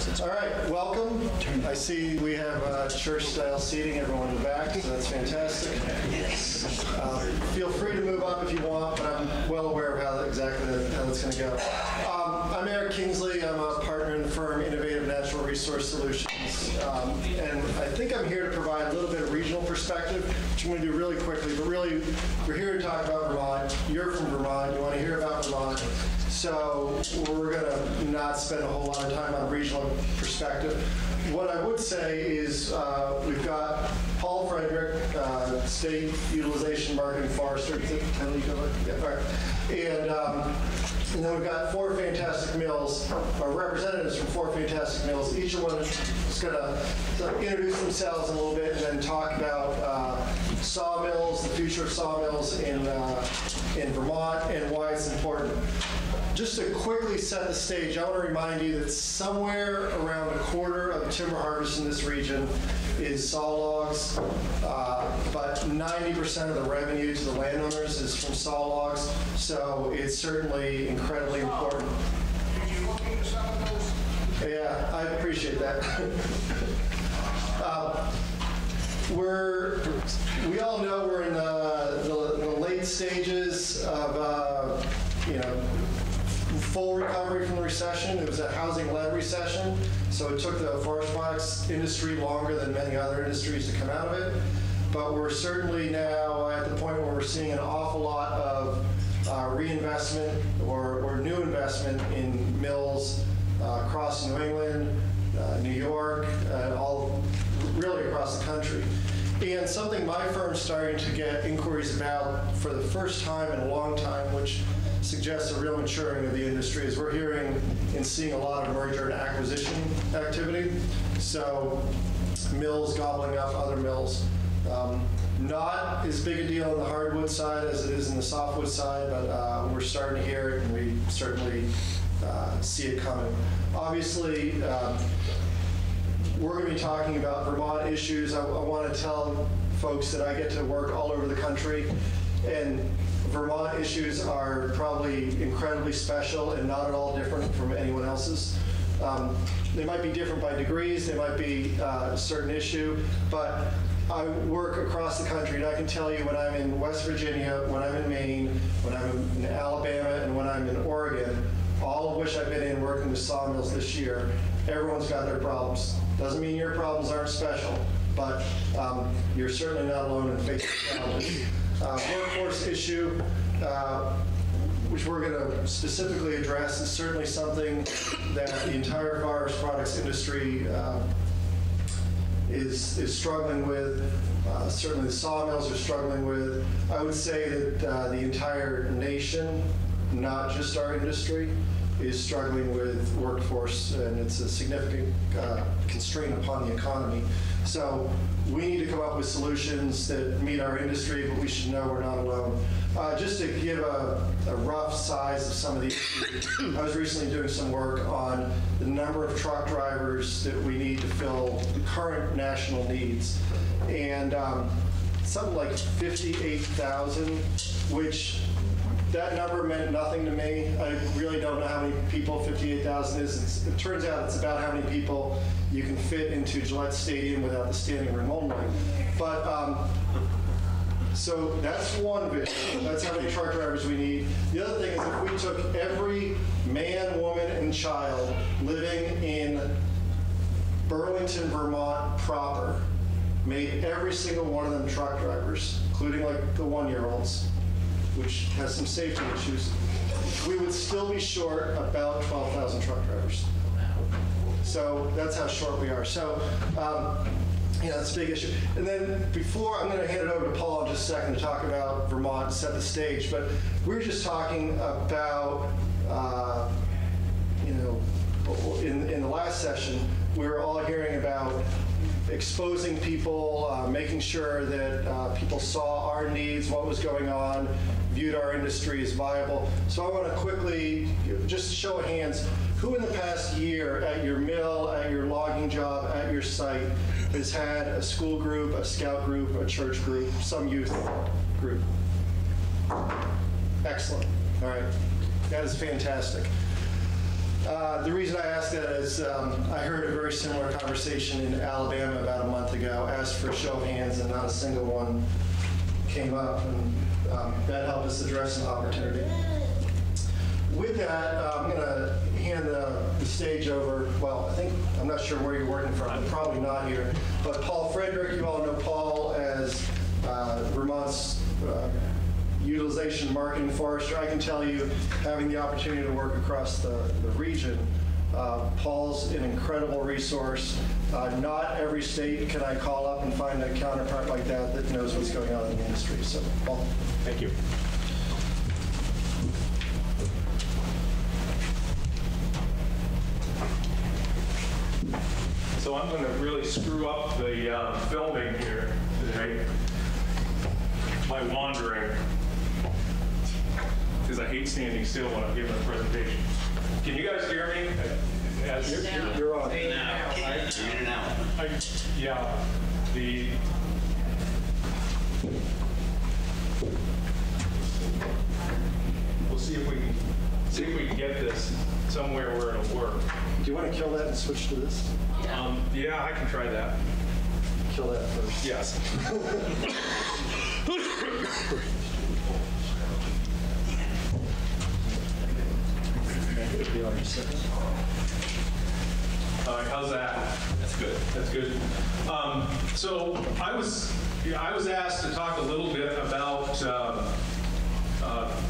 All right, welcome. I see we have church-style seating, everyone in the back, so that's fantastic. Feel free to move up if you want, but I'm well aware of how that's going to go. I'm Eric Kingsley. I'm a partner in the firm Innovative Natural Resource Solutions, and I think I'm here to provide a little bit of regional perspective, which I'm going to do really quickly, but really, we're here to talk about Vermont. You're from Vermont. You want to hear about Vermont. So we're going to not spend a whole lot of time on regional perspective. What I would say is we've got Frederick, State Utilization Marketing Forester. And then we've got four fantastic mills, or representatives from four fantastic mills. Each one is going to introduce themselves a little bit and then talk about sawmills, the future of sawmills in Vermont, and why it's important. Just to quickly set the stage, I want to remind you that somewhere around a quarter of the timber harvest in this region is saw logs, but 90% of the revenue to the landowners is from saw logs, so it's certainly incredibly important. Did you look into some of those? Yeah, I appreciate that. We all know we're in the late stages of full recovery from the recession. It was a housing-led recession, so it took the forest products industry longer than many other industries to come out of it. But we're certainly now at the point where we're seeing an awful lot of reinvestment or new investment in mills across New England, New York, all really across the country. And something my firm's starting to get inquiries about for the first time in a long time, which suggests a real maturing of the industry, is we're hearing and seeing a lot of merger and acquisition activity. So mills gobbling up other mills. Not as big a deal on the hardwood side as it is in the softwood side, but we're starting to hear it, and we certainly see it coming. Obviously, we're going to be talking about Vermont issues. I want to tell folks that I get to work all over the country, and Vermont issues are probably incredibly special and not at all different from anyone else's. They might be different by degrees, they might be a certain issue, but I work across the country, and I can tell you when I'm in West Virginia, when I'm in Maine, when I'm in Alabama, and when I'm in Oregon, all of which I've been in working with sawmills this year, everyone's got their problems. Doesn't mean your problems aren't special, but you're certainly not alone in facing challenges. Workforce issue, which we're going to specifically address, is certainly something that the entire forest products industry is struggling with. Certainly the sawmills are struggling with. I would say that the entire nation, not just our industry, is struggling with workforce, and it's a significant constraint upon the economy. So we need to come up with solutions that meet our industry, but we should know we're not alone. Just to give a rough size of some of these issues, I was recently doing some work on the number of truck drivers that we need to fill the current national needs. And something like 58,000, which that number meant nothing to me. I really don't know how many people 58,000 is. It turns out it's about how many people you can fit into Gillette Stadium without the standing room only. But so that's one vision. That's how many truck drivers we need. The other thing is if we took every man, woman, and child living in Burlington, Vermont proper, made every single one of them truck drivers, including like the 1-year-olds, which has some safety issues, we would still be short about 12,000 truck drivers. So that's how short we are. So, that's a big issue. And then I'm going to hand it over to Paul in just a second to talk about Vermont and set the stage, but we were just talking about, in the last session, we were all hearing about exposing people, making sure that people saw our needs, what was going on, viewed our industry as viable. So I want to quickly, just show of hands, who in the past year at your mill, at your logging job, at your site, has had a school group, a scout group, a church group, some youth group? Excellent. All right. That is fantastic. The reason I asked that is I heard a very similar conversation in Alabama about a month ago, asked for a show of hands, and not a single one came up, and that helped us address an opportunity. With that, I'm going to hand the stage over, well, I'm not sure where you're working from, but probably not here, but Paul Frederick. You all know Paul as Vermont's utilization marketing forester. I can tell you, having the opportunity to work across the region, Paul's an incredible resource. Not every state can I call up and find a counterpart like that that knows what's going on in the industry. So, Paul. Thank you. So I'm going to really screw up the filming here today. My wandering, because I hate standing still when I'm giving a presentation. Can you guys hear me? You're on. Yeah. We'll see if we can get this somewhere where it'll work. Do you want to kill that and switch to this? Yeah, I can try that. Kill that first. Yes. All right, how's that? That's good. That's good. So I was asked to talk a little bit about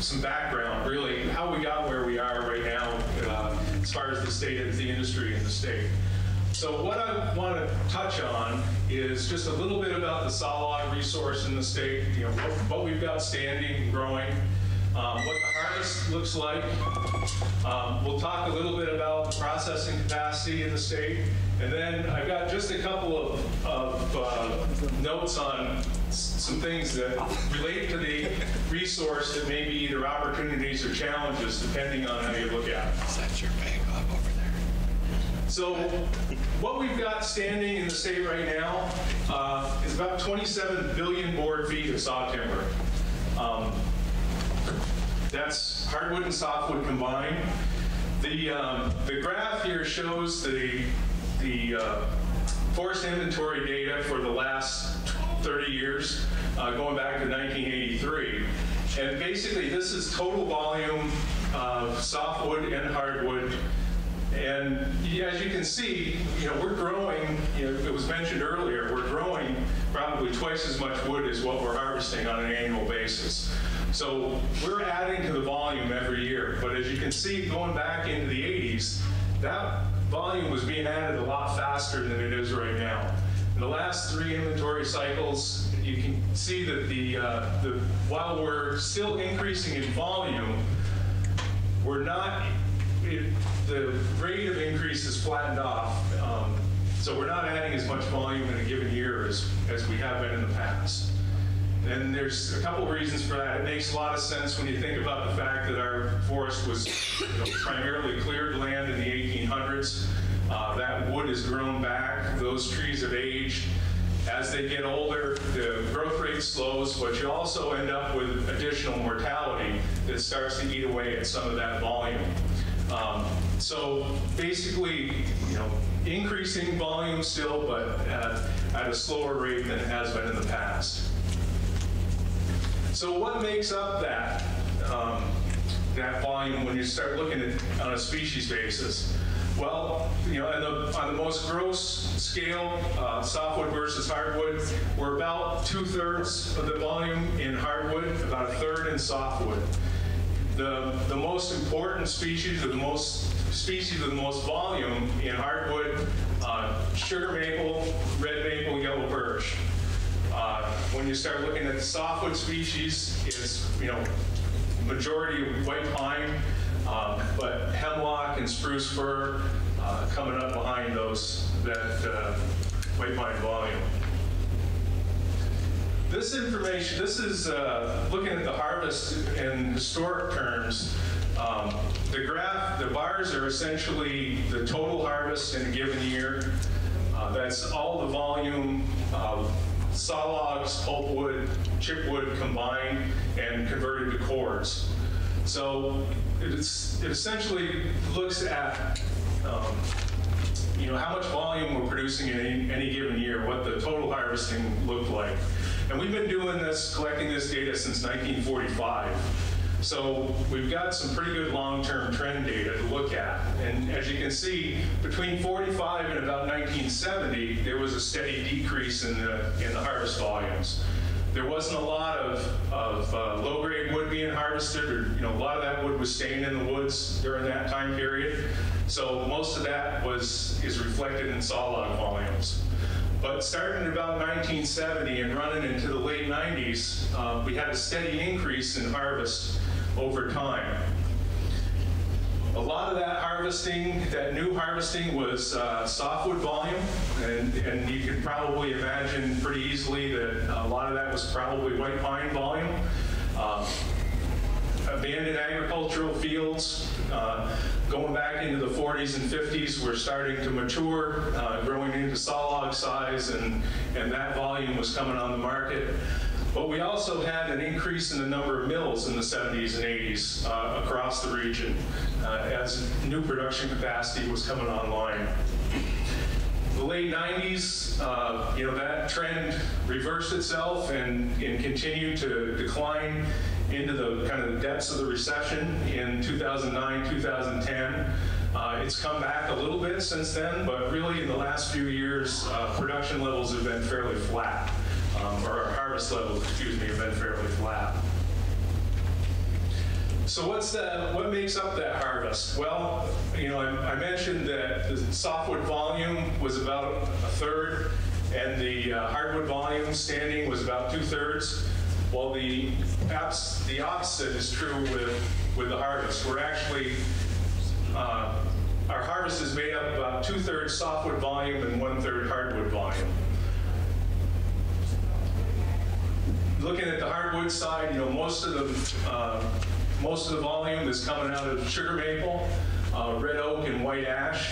some background, really, how we got where we are right now as far as the state of the industry in the state. So what I want to touch on is just a little bit about the saw log resource in the state, what we've got standing and growing, what the harvest looks like. We'll talk a little bit about the processing capacity in the state, and then I've got just a couple of notes on some things that relate to the resource that may be either opportunities or challenges, depending on how you look at it. Is that your bag up over there? So what we've got standing in the state right now is about 27 billion board feet of saw timber. That's hardwood and softwood combined. The graph here shows the forest inventory data for the last 30 years, going back to 1983. And basically, this is total volume of softwood and hardwood. And as you can see, we're growing, it was mentioned earlier, we're growing probably twice as much wood as what we're harvesting on an annual basis. So we're adding to the volume every year. But as you can see, going back into the 80s, that volume was being added a lot faster than it is right now. In the last 3 inventory cycles, you can see that while we're still increasing in volume, we're not, the rate of increase is flattened off. So we're not adding as much volume in a given year as we have been in the past. And there's a couple of reasons for that. It makes a lot of sense when you think about the fact that our forest was primarily cleared land in the 1800s. That wood has grown back. Those trees have aged. As they get older, the growth rate slows, but you also end up with additional mortality that starts to eat away at some of that volume. So basically, increasing volume still, but at a slower rate than it has been in the past. So what makes up that volume when you start looking at on a species basis? Well, on the most gross scale, softwood versus hardwood, we're about 2/3 of the volume in hardwood, about 1/3 in softwood. The most important species, or the most species with the most volume in hardwood, sugar maple, red maple, yellow birch. When you start looking at the softwood species, it's majority white pine, but hemlock and spruce fir coming up behind that white pine volume. This information, this is looking at the harvest in historic terms. The bars are essentially the total harvest in a given year. That's all the volume of saw logs, pulpwood, chipwood combined and converted to cords. So it essentially looks at how much volume we're producing in any given year, what the total harvesting looked like. And we've been doing this, collecting this data since 1945. So we've got some pretty good long-term trend data to look at. And as you can see, between 45 and about 1970, there was a steady decrease in the harvest volumes. There wasn't a lot of low-grade wood being harvested, or a lot of that wood was staying in the woods during that time period. So most of that is reflected in sawlog volumes. But starting in about 1970 and running into the late 90s, we had a steady increase in harvest over time. A lot of that harvesting, that new harvesting, was softwood volume, and you can probably imagine pretty easily that a lot of that was probably white pine volume. Abandoned agricultural fields, going back into the 40s and 50s, were starting to mature, growing into sawlog size, and that volume was coming on the market. But we also had an increase in the number of mills in the 70s and 80s across the region as new production capacity was coming online. The late 90s, that trend reversed itself and continued to decline into the kind of the depths of the recession in 2009, 2010. It's come back a little bit since then, but really in the last few years, production levels have been fairly flat. Or harvest levels, have been fairly flat. So what makes up that harvest? Well, I mentioned that the softwood volume was about 1/3, and the hardwood volume standing was about 2/3. Well, the opposite is true with the harvest. We're actually, our harvest is made up about 2/3 softwood volume and 1/3 hardwood volume. Looking at the hardwood side, most of the volume is coming out of sugar maple, red oak, and white ash.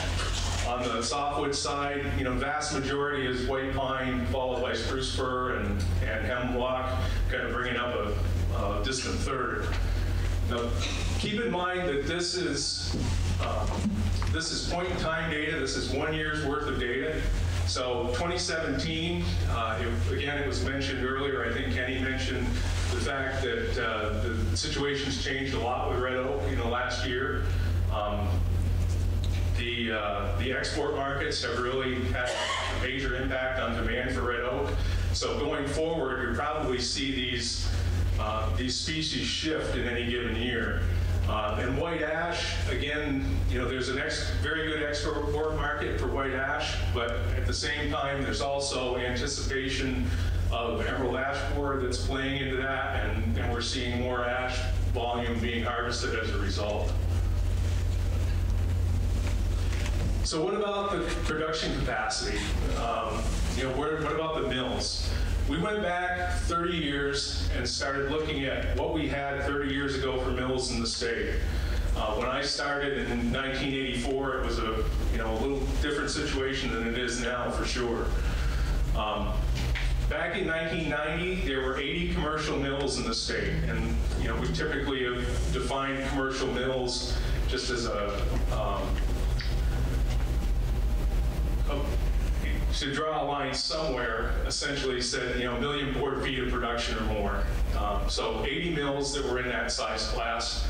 On the softwood side, vast majority is white pine, followed by spruce fir and hemlock, kind of bringing up a distant third. Now, keep in mind that this is point-in-time data. This is 1 year's worth of data. So 2017, again, it was mentioned earlier, I think Kenny mentioned the fact that the situation's changed a lot with red oak last year. The export markets have really had a major impact on demand for red oak. So going forward, you'll probably see these species shift in any given year. And white ash, again, there's a very good export market for white ash, but at the same time, there's also anticipation of emerald ash borer that's playing into that, and we're seeing more ash volume being harvested as a result. So what about the production capacity? What about the mills? We went back 30 years and started looking at what we had 30 years ago for mills in the state. When I started in 1984, it was a little different situation than it is now, for sure. Back in 1990, there were 80 commercial mills in the state, and we typically have defined commercial mills just as to draw a line somewhere, essentially said, 1 million board feet of production or more. So 80 mills that were in that size class.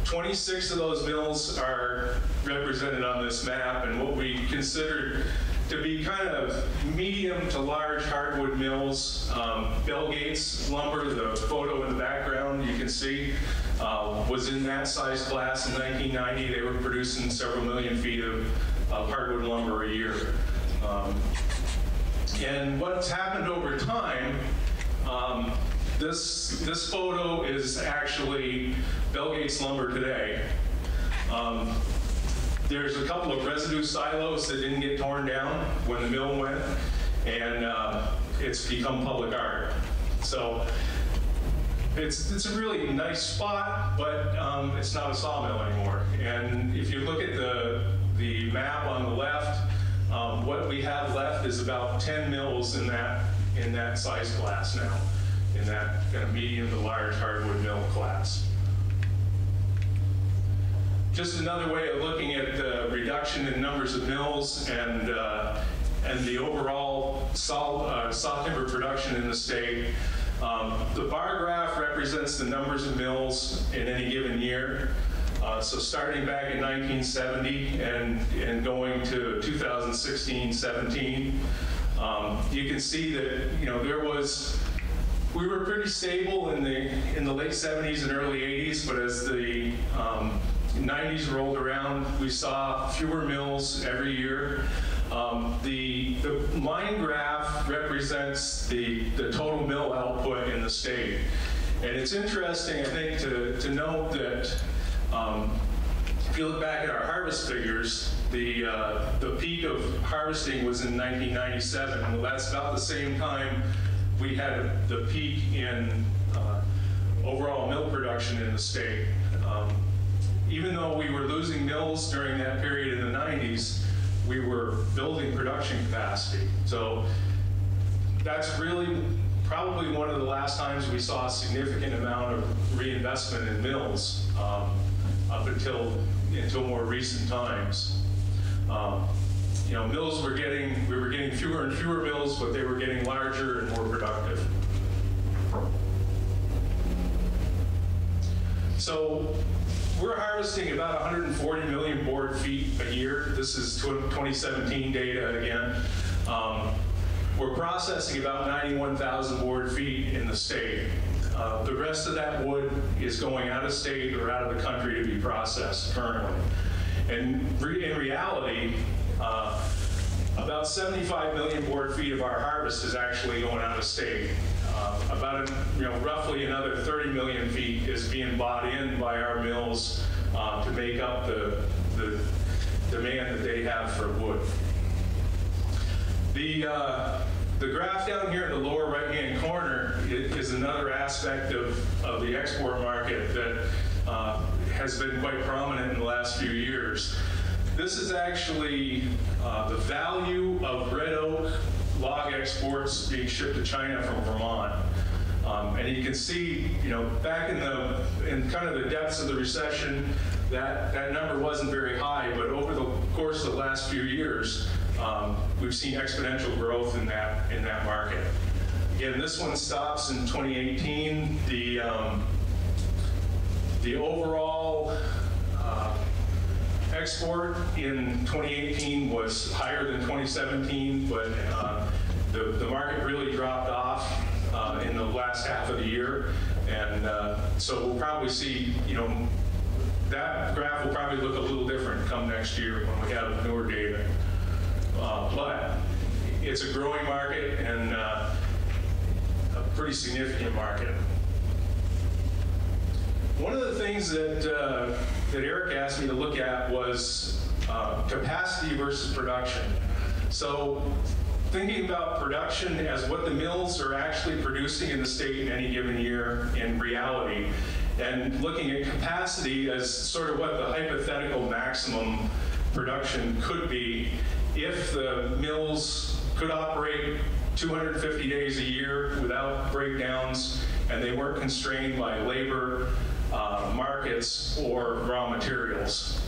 26 of those mills are represented on this map, and what we considered to be kind of medium to large hardwood mills. Bell Gates lumber, the photo in the background you can see, was in that size class in 1990. They were producing several million feet of hardwood lumber a year. And what's happened over time, this photo is actually Bell Gates lumber today. There's a couple of residue silos that didn't get torn down when the mill went, and it's become public art. So it's a really nice spot, but it's not a sawmill anymore. And if you look at the map on the left, what we have left is about 10 mills in that size class now, in that kind of medium to large hardwood mill class. just another way of looking at the reduction in numbers of mills and the overall saw timber production in the state. The bar graph represents the numbers of mills in any given year. So starting back in 1970 and going to 2016-17, you can see that we were pretty stable in the late 70s and early 80s, but as the 90s rolled around, we saw fewer mills every year. The line graph represents the total mill output in the state. And it's interesting, I think, to note that if you look back at our harvest figures, the peak of harvesting was in 1997. Well, that's about the same time we had the peak in overall mill production in the state. Even though we were losing mills during that period in the 90s, we were building production capacity. So that's really probably one of the last times we saw a significant amount of reinvestment in mills up until more recent times. Mills we were getting fewer and fewer mills, but they were getting larger and more productive. So we're harvesting about 140 million board feet a year. This is 2017 data again. We're processing about 91,000 board feet in the state. The rest of that wood is going out of state or out of the country to be processed currently. And in reality, about 75 million board feet of our harvest is actually going out of state. Roughly another 30 million feet is being bought in by our mills to make up the demand that they have for wood. The graph down here in the lower right-hand corner is another aspect of the export market that has been quite prominent in the last few years. This is actually the value of red oak log exports being shipped to China from Vermont. And you can see, back in kind of the depths of the recession, that number wasn't very high, but over the course of the last few years, we've seen exponential growth in that market. Again, this one stops in 2018. The overall export in 2018 was higher than 2017, but the market really dropped off in the last half of the year. And so we'll probably see, that graph will probably look a little different come next year when we have newer data. But it's a growing market and a pretty significant market. One of the things that Eric asked me to look at was capacity versus production. So thinking about production as what the mills are actually producing in the state in any given year in reality, and looking at capacity as sort of what the hypothetical maximum production could be if the mills could operate 250 days a year without breakdowns and they weren't constrained by labor, markets, or raw materials.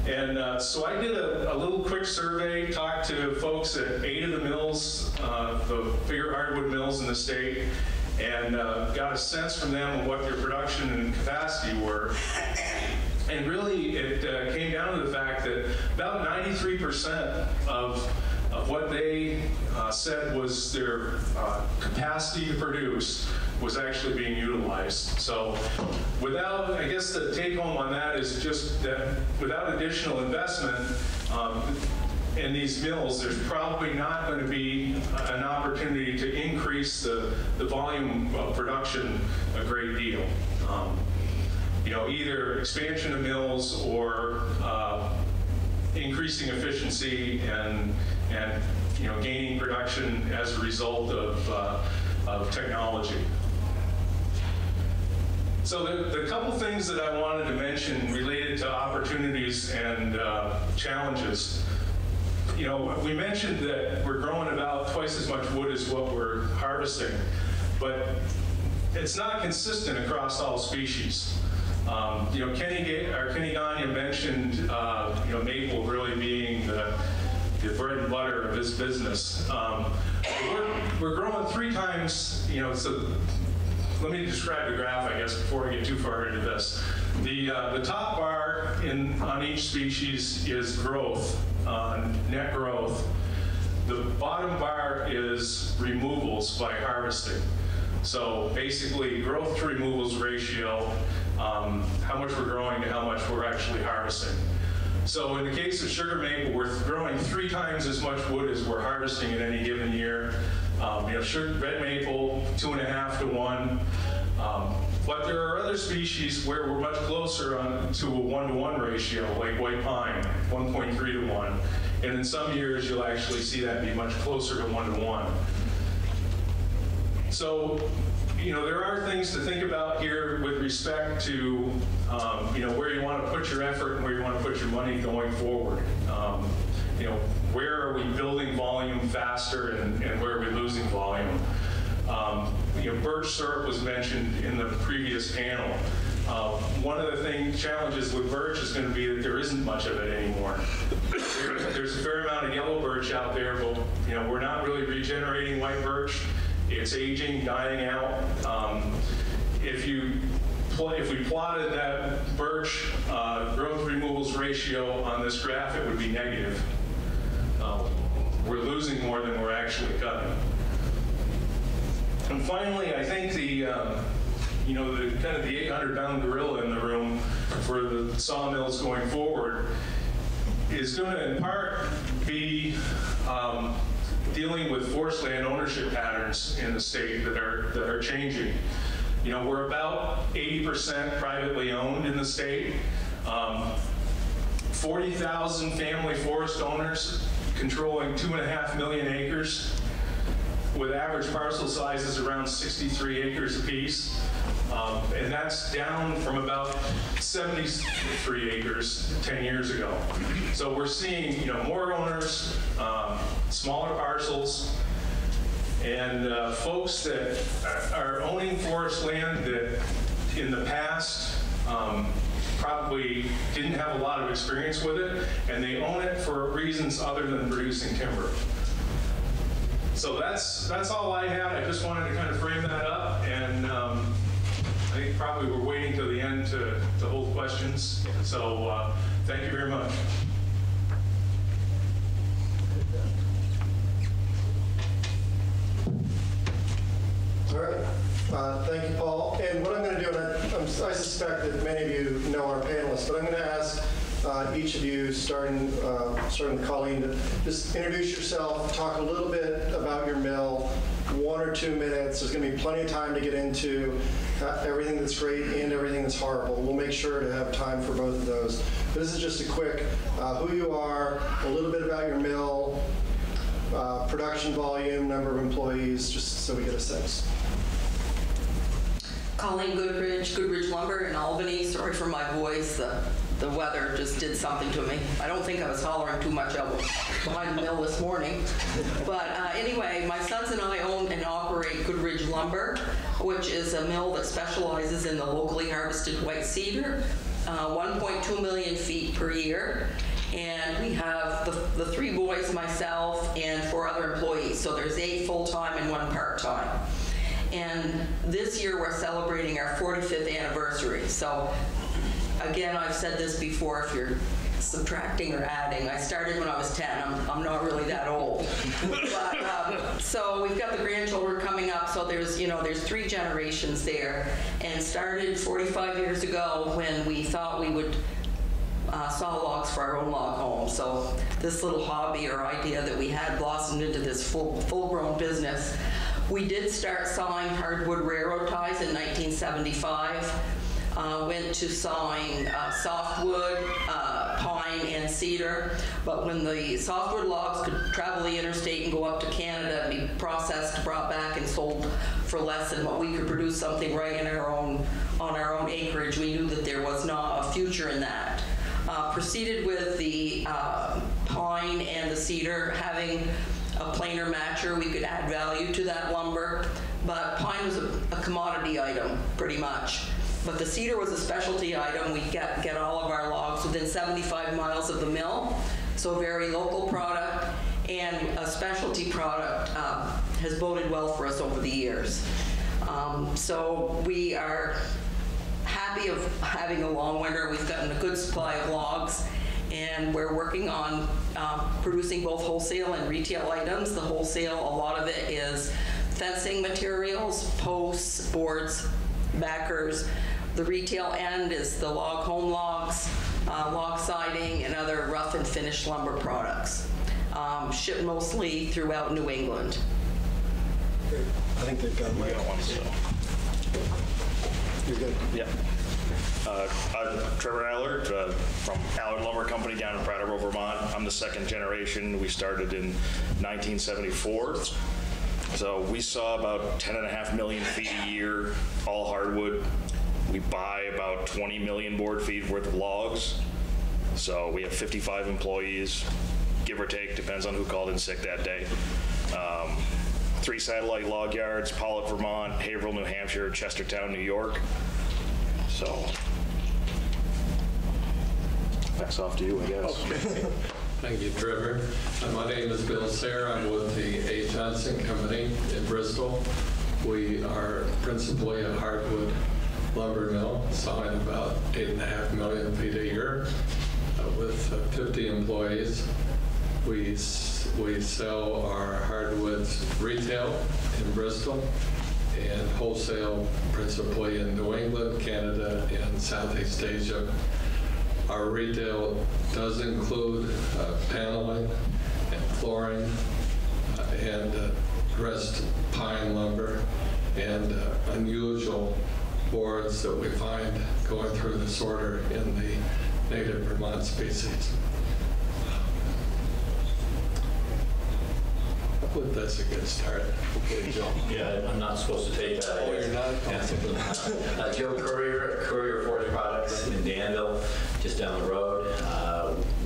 And so I did a little quick survey, talked to folks at 8 of the mills, the bigger hardwood mills in the state, and got a sense from them of what their production and capacity were. And really, it came down to the fact that about 93% of what they said was their capacity to produce was actually being utilized. So I guess the take home on that is just that without additional investment in these mills, there's probably not going to be an opportunity to increase the volume of production a great deal. Either expansion of mills or increasing efficiency and gaining production as a result of technology. So the couple things that I wanted to mention related to opportunities and challenges. We mentioned that we're growing about twice as much wood as what we're harvesting, but it's not consistent across all species. Kenny Gagne mentioned, maple really being the bread and butter of this business. We're growing 3 times, so let me describe the graph, I guess, before I get too far into this. The top bar on each species is growth, net growth. The bottom bar is removals by harvesting. So basically, growth to removals ratio, how much we're growing to how much we're actually harvesting. So in the case of sugar maple, we're growing 3 times as much wood as we're harvesting in any given year. Red maple, 2.5 to 1. But there are other species where we're much closer to a 1-to-1 ratio, like white pine, 1.3 to 1. And in some years, you'll actually see that be much closer to 1-to-1. So, there are things to think about here with respect to, where you want to put your effort and where you want to put your money going forward. Where are we building volume faster and where are we losing volume? Birch syrup was mentioned in the previous panel. One of the challenges with birch is going to be that there isn't much of it anymore. There's a fair amount of yellow birch out there, but we're not really regenerating white birch. It's aging, dying out. If we plotted that birch growth removals ratio on this graph, it would be negative. We're losing more than we're actually cutting. And finally, I think the kind of the 800-pound gorilla in the room for the sawmills going forward is going to in part be dealing with forced land ownership patterns in the state that are changing. We're about 80% privately owned in the state. 40,000 family forest owners controlling 2.5 million acres, with average parcel sizes around 63 acres apiece. And that's down from about 73 acres 10 years ago. So we're seeing, more owners, smaller parcels, and folks that are owning forest land that in the past probably didn't have a lot of experience with it, and they own it for reasons other than producing timber. So that's all I had. I just wanted to kind of frame that up, and I think probably we're waiting till the end to hold questions. So thank you very much. All right. Thank you, Paul. And what I'm going to do, and I suspect that many of you know our panelists, but I'm going to ask each of you, starting with Colleen, to just introduce yourself, talk a little bit about your mill, 1 or 2 minutes. There's going to be plenty of time to get into everything that's great and everything that's horrible. We'll make sure to have time for both of those. But this is just a quick who you are, a little bit about your mill, production volume, number of employees, just so we get a sense. Colleen, Goodridge Lumber in Albany. Sorry for my voice. The weather just did something to me. I don't think I was hollering too much out behind the mill this morning. But anyway, my sons and I own and operate Goodridge Lumber, which is a mill that specializes in the locally harvested white cedar, 1.2 million feet per year. And we have the 3 boys, myself, and 4 other employees. So there's 8 full-time and 1 part-time. And this year we're celebrating our 45th anniversary. So again, I've said this before, if you're subtracting or adding, I started when I was 10. I'm not really that old. But, so we've got the grandchildren coming up, so there's 3 generations there. And started 45 years ago when we thought we would saw logs for our own log home. So this little hobby or idea that we had blossomed into this full-grown business. We did start sawing hardwood railroad ties in 1975. Went to sawing softwood, pine, and cedar. But when the softwood logs could travel the interstate and go up to Canada and be processed, brought back, and sold for less than what we could produce something right in on our own acreage, we knew that there was not a future in that. Proceeded with the pine and the cedar, having a planer matcher. We could add value to that lumber, but pine was a commodity item, pretty much. But the cedar was a specialty item. We get all of our logs within 75 miles of the mill, so a very local product and a specialty product has boded well for us over the years. So we are happy of having a long winter. We've gotten a good supply of logs, and we're working on producing both wholesale and retail items. The wholesale, a lot of it is fencing materials, posts, boards, backers. The retail end is the home logs, log siding, and other rough and finished lumber products. Shipped mostly throughout New England. I think they've got We my. got one, so. You're good. Yeah. I'm Trevor Allard from Allard Lumber Company down in Brattleboro, Vermont. I'm the second generation. We started in 1974. So we saw about 10.5 million feet a year, all hardwood. We buy about 20 million board feet worth of logs. So we have 55 employees, give or take, depends on who called in sick that day. 3 satellite log yards, Pollock, Vermont, Haverhill, New Hampshire, Chestertown, New York. So, that's off to you, I guess. Thank you, Trevor. My name is Bill Sayre. I'm with the A. Johnson Company in Bristol. We are principally a hardwood lumber mill, sawing about 8.5 million feet a year with 50 employees. We sell our hardwoods retail in Bristol and wholesale principally in New England, Canada, and Southeast Asia. Our retail does include paneling and flooring and dressed pine lumber and unusual boards that we find going through the sorter in the native Vermont species. That's a good start. Okay, Joe. Yeah, I'm not supposed to take that. Oh, you're not? Yeah. Joe Currier Forest Products in Danville, just down the road.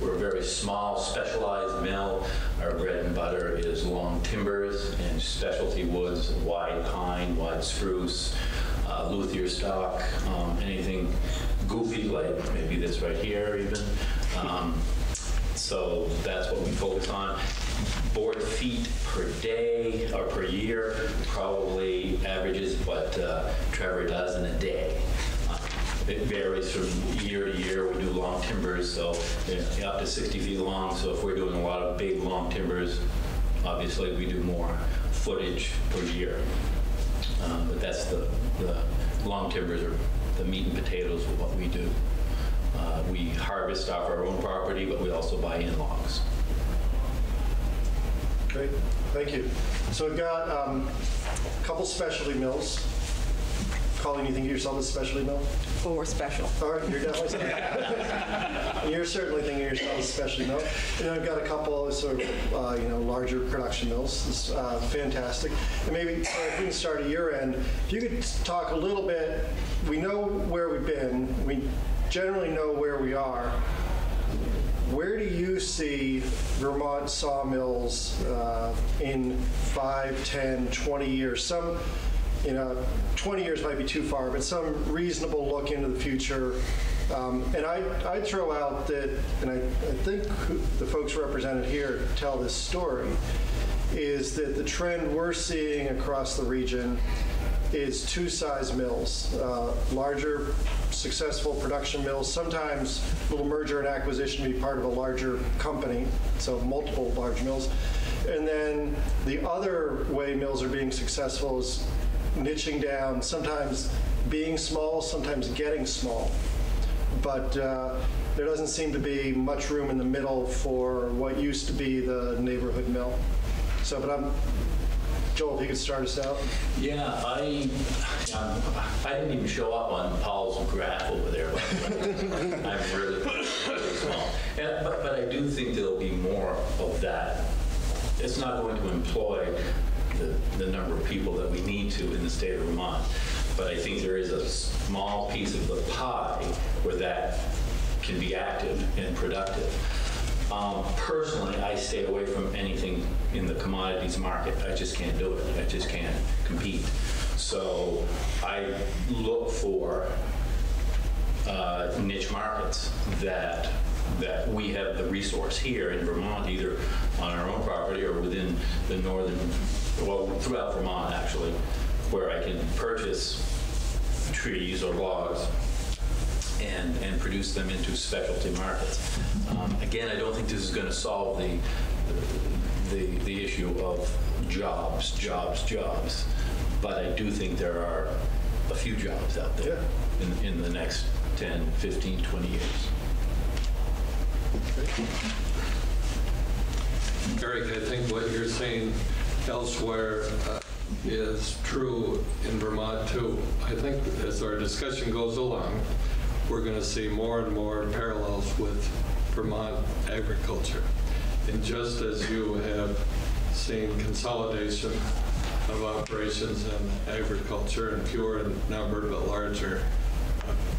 We're a very small, specialized mill. Our bread and butter is long timbers and specialty woods, wide pine, wide spruce, luthier stock, anything goofy like maybe this right here even. So that's what we focus on. Board feet per day or per year probably averages what Trevor does in a day. It varies from year to year. We do long timbers, so they're up to 60 feet long. So if we're doing a lot of big long timbers, obviously we do more footage per year. But that's the long timbers are the meat and potatoes of what we do. We harvest off our own property, but we also buy in logs. Great, thank you. So we've got a couple specialty mills. Colleen, you think of yourself as a specialty mill? Oh, we're special. All right, you're definitely you're certainly thinking of yourself as a specialty mill. And then I've got a couple of sort of larger production mills. It's fantastic. And maybe if we can start at your end, if you could talk a little bit. We know where we've been. We generally know where we are. Where do you see Vermont sawmills in 5, 10, 20 years? Some, 20 years might be too far, but some reasonable look into the future. And I'd throw out that, and I think the folks represented here tell this story, is that the trend we're seeing across the region is two-size mills, larger, successful production mills, sometimes a little merger and acquisition to be part of a larger company, so multiple large mills. And then the other way mills are being successful is niching down, sometimes being small, sometimes getting small. But there doesn't seem to be much room in the middle for what used to be the neighborhood mill. So, but Joel, if you could start us out. Yeah, I didn't even show up on Paul's graph over there. I'm really small. But I do think there'll be more of that. It's not going to employ the number of people that we need to in the state of Vermont. But I think there is a small piece of the pie where that can be active and productive. Personally, I stay away from anything in the commodities market. I just can't do it. I just can't compete. So I look for niche markets that we have the resource here in Vermont, either on our own property or within the northern, well, throughout Vermont actually, where I can purchase trees or logs and produce them into specialty markets. Again, I don't think this is going to solve the issue of jobs, but I do think there are a few jobs out there in the next 10, 15, 20 years. Eric, I think what you're saying elsewhere is true in Vermont too. I think as our discussion goes along, we're going to see more and more parallels with Vermont agriculture. And just as you have seen consolidation of operations in agriculture and fewer in number but larger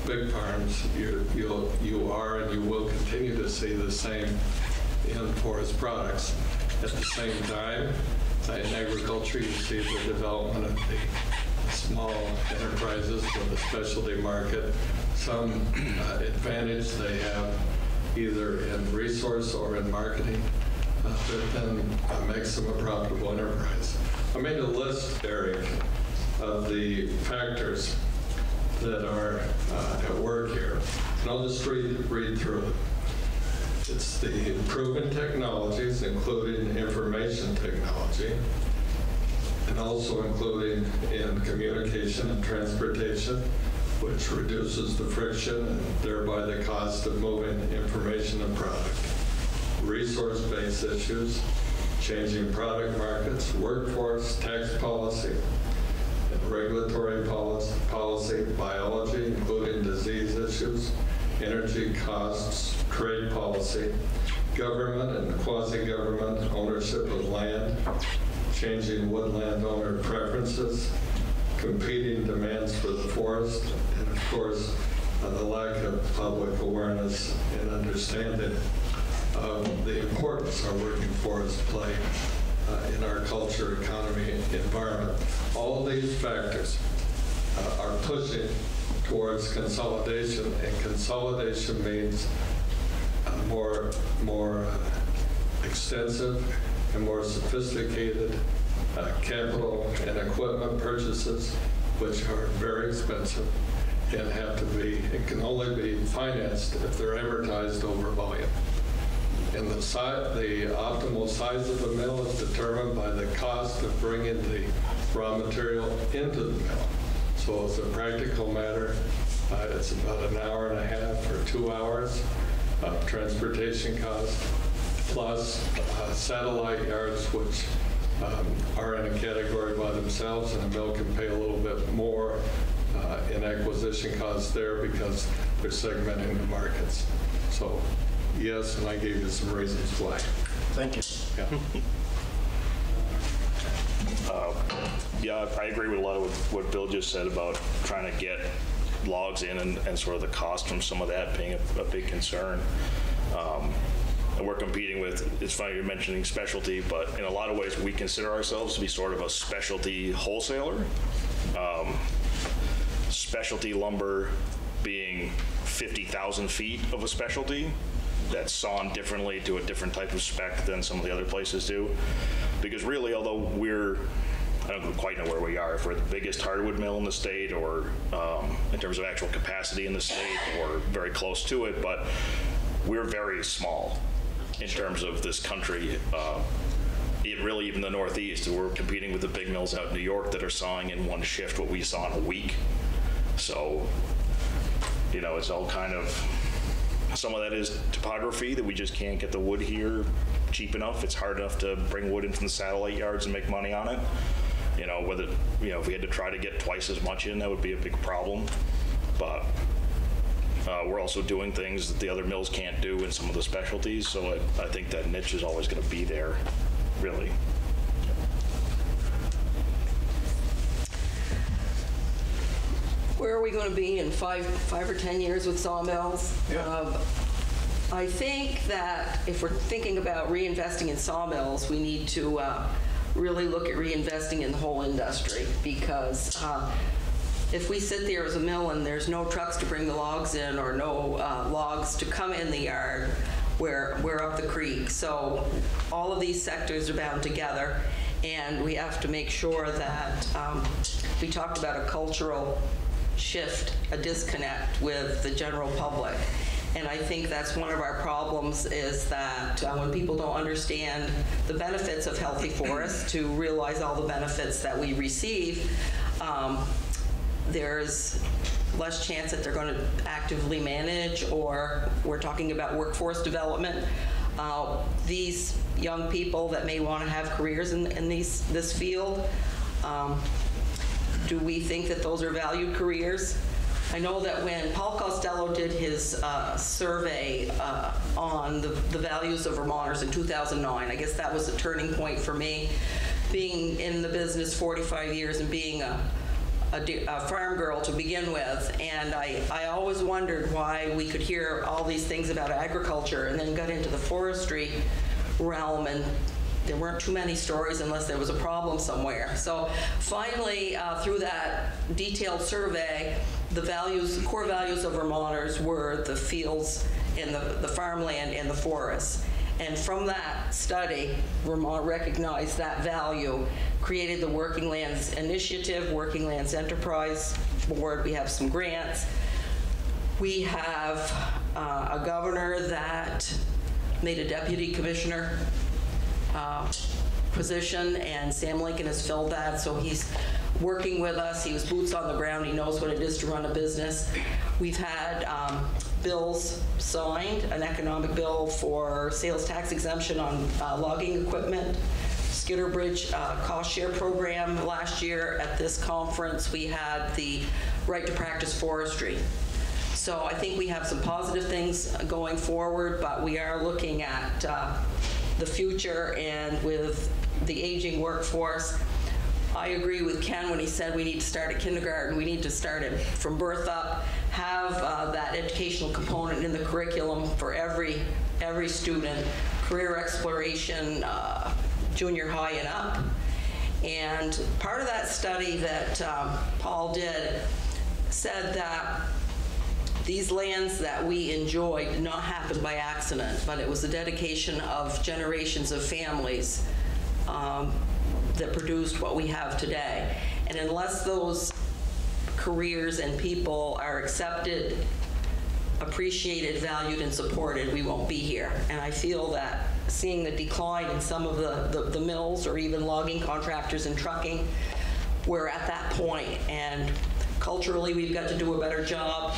big farms, you are and you will continue to see the same in forest products. At the same time, in agriculture, you see the development of the small enterprises with a specialty market. Some advantage they have either in resource or in marketing that then makes them a profitable enterprise. I made a list, Eric, of the factors that are at work here, and I'll just read through them. It's the proven technologies, including information technology, and also including in communication and transportation, which reduces the friction and thereby the cost of moving information and product. Resource-based issues, changing product markets, workforce, tax policy, and regulatory policy, biology, including disease issues, energy costs, trade policy, government and quasi-government ownership of land, changing woodland owner preferences, competing demands for the forest, and of course, the lack of public awareness and understanding of the importance our working forests play in our culture, economy, environment. All these factors are pushing towards consolidation, and consolidation means more extensive and more sophisticated capital and equipment purchases, which are very expensive and can only be financed if they're amortized over volume. And the optimal size of the mill is determined by the cost of bringing the raw material into the mill. So as a practical matter, it's about an hour and a half or 2 hours of transportation cost, plus satellite yards, which are in a category by themselves, and a mill can pay a little bit more in acquisition costs there because they're segmenting the markets. So yes, and I gave you some reasons why. Thank you. Yeah, I agree with a lot of what Bill just said about trying to get logs in and sort of the cost from some of that being a big concern. And we're competing with, it's funny you're mentioning specialty, but in a lot of ways we consider ourselves to be sort of a specialty wholesaler. Specialty lumber being 50,000 feet of a specialty that's sawn differently to a different type of spec than some of the other places do. Because really, although I don't quite know where we are, if we're the biggest hardwood mill in the state or in terms of actual capacity in the state or very close to it, but we're very small in terms of this country. Really even the Northeast, we're competing with the big mills out in New York that are sawing in one shift what we saw in a week. So, it's all kind of, some of that is topography, that we just can't get the wood here cheap enough. It's hard enough to bring wood in from the satellite yards and make money on it. If we had to try to get twice as much in, that would be a big problem. But we're also doing things that the other mills can't do in some of the specialties. So I think that niche is always going to be there, really. Where are we going to be in five or 10 years with sawmills? Yeah. I think that if we're thinking about reinvesting in sawmills, we need to really look at reinvesting in the whole industry, because if we sit there as a mill and there's no trucks to bring the logs in or no logs to come in the yard, we're up the creek. So all of these sectors are bound together, and we have to make sure that we talked about a cultural shift, a disconnect with the general public. And I think that's one of our problems, is that when people don't understand the benefits of healthy forests, to realize all the benefits that we receive, there's less chance that they're going to actively manage, or we're talking about workforce development. These young people that may want to have careers in this field, do we think that those are valued careers? I know that when Paul Costello did his survey on the values of Vermonters in 2009, I guess that was a turning point for me, being in the business 45 years and being a farm girl to begin with. And I always wondered why we could hear all these things about agriculture and then got into the forestry realm, and there weren't too many stories unless there was a problem somewhere. So finally, through that detailed survey, the core values of Vermonters were the fields and the farmland and the forests. And from that study, Vermont recognized that value, created the Working Lands Initiative, Working Lands Enterprise Board. We have some grants. We have a governor that made a deputy commissioner position, and Sam Lincoln has filled that, so he's working with us. He was boots on the ground. He knows what it is to run a business. We've had bills signed, an economic bill for sales tax exemption on logging equipment, Skidder Bridge cost share program. Last year at this conference, we had the right to practice forestry. So I think we have some positive things going forward, but we are looking at the future, and with the aging workforce, I agree with Ken when he said we need to start at kindergarten. We need to start it from birth up, have that educational component in the curriculum for every student, career exploration, junior high and up. And part of that study that Paul did said that these lands that we enjoy did not happen by accident, but it was the dedication of generations of families that produced what we have today. And unless those careers and people are accepted, appreciated, valued, and supported, we won't be here. And I feel that seeing the decline in some of the mills, or even logging contractors and trucking, we're at that point. And culturally, we've got to do a better job.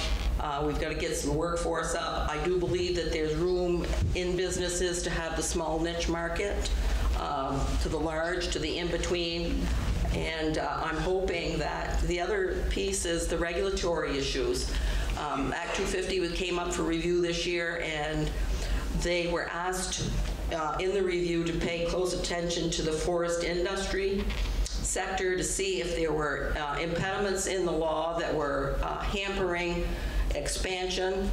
We've got to get some workforce up. I do believe that there's room in businesses to have the small niche market, to the large, to the in-between. And I'm hoping that the other piece is the regulatory issues. Act 250 came up for review this year, and they were asked in the review to pay close attention to the forest industry sector to see if there were impediments in the law that were hampering expansion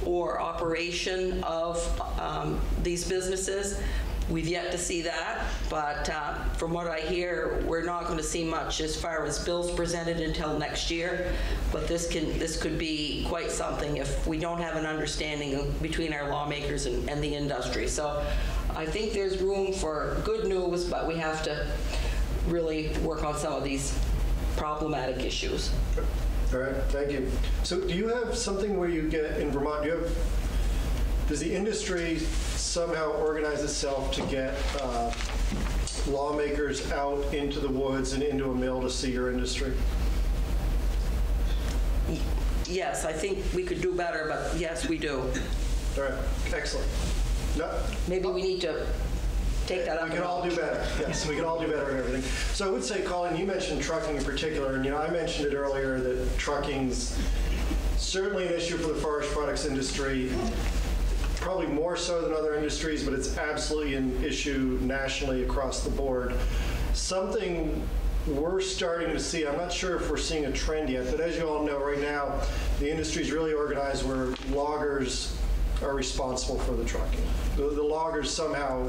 or operation of these businesses. We've yet to see that, but from what I hear, we're not going to see much as far as bills presented until next year. But this could be quite something if we don't have an understanding between our lawmakers and the industry. So I think there's room for good news, but we have to really work on some of these problematic issues. All right, thank you. So do you have something where you get, in Vermont, does the industry somehow organize itself to get lawmakers out into the woods and into a mill to see your industry? Yes, I think we could do better, but yes, we do. All right, excellent. No, maybe we need to take that up. We can all do better. Yes, we can all do better in everything. So I would say, Colleen, you mentioned trucking in particular, and I mentioned it earlier that trucking's certainly an issue for the forest products industry, probably more so than other industries, but it's absolutely an issue nationally across the board. Something we're starting to see, I'm not sure if we're seeing a trend yet, but as you all know, right now, the industry's really organized where loggers are responsible for the trucking. The loggers somehow,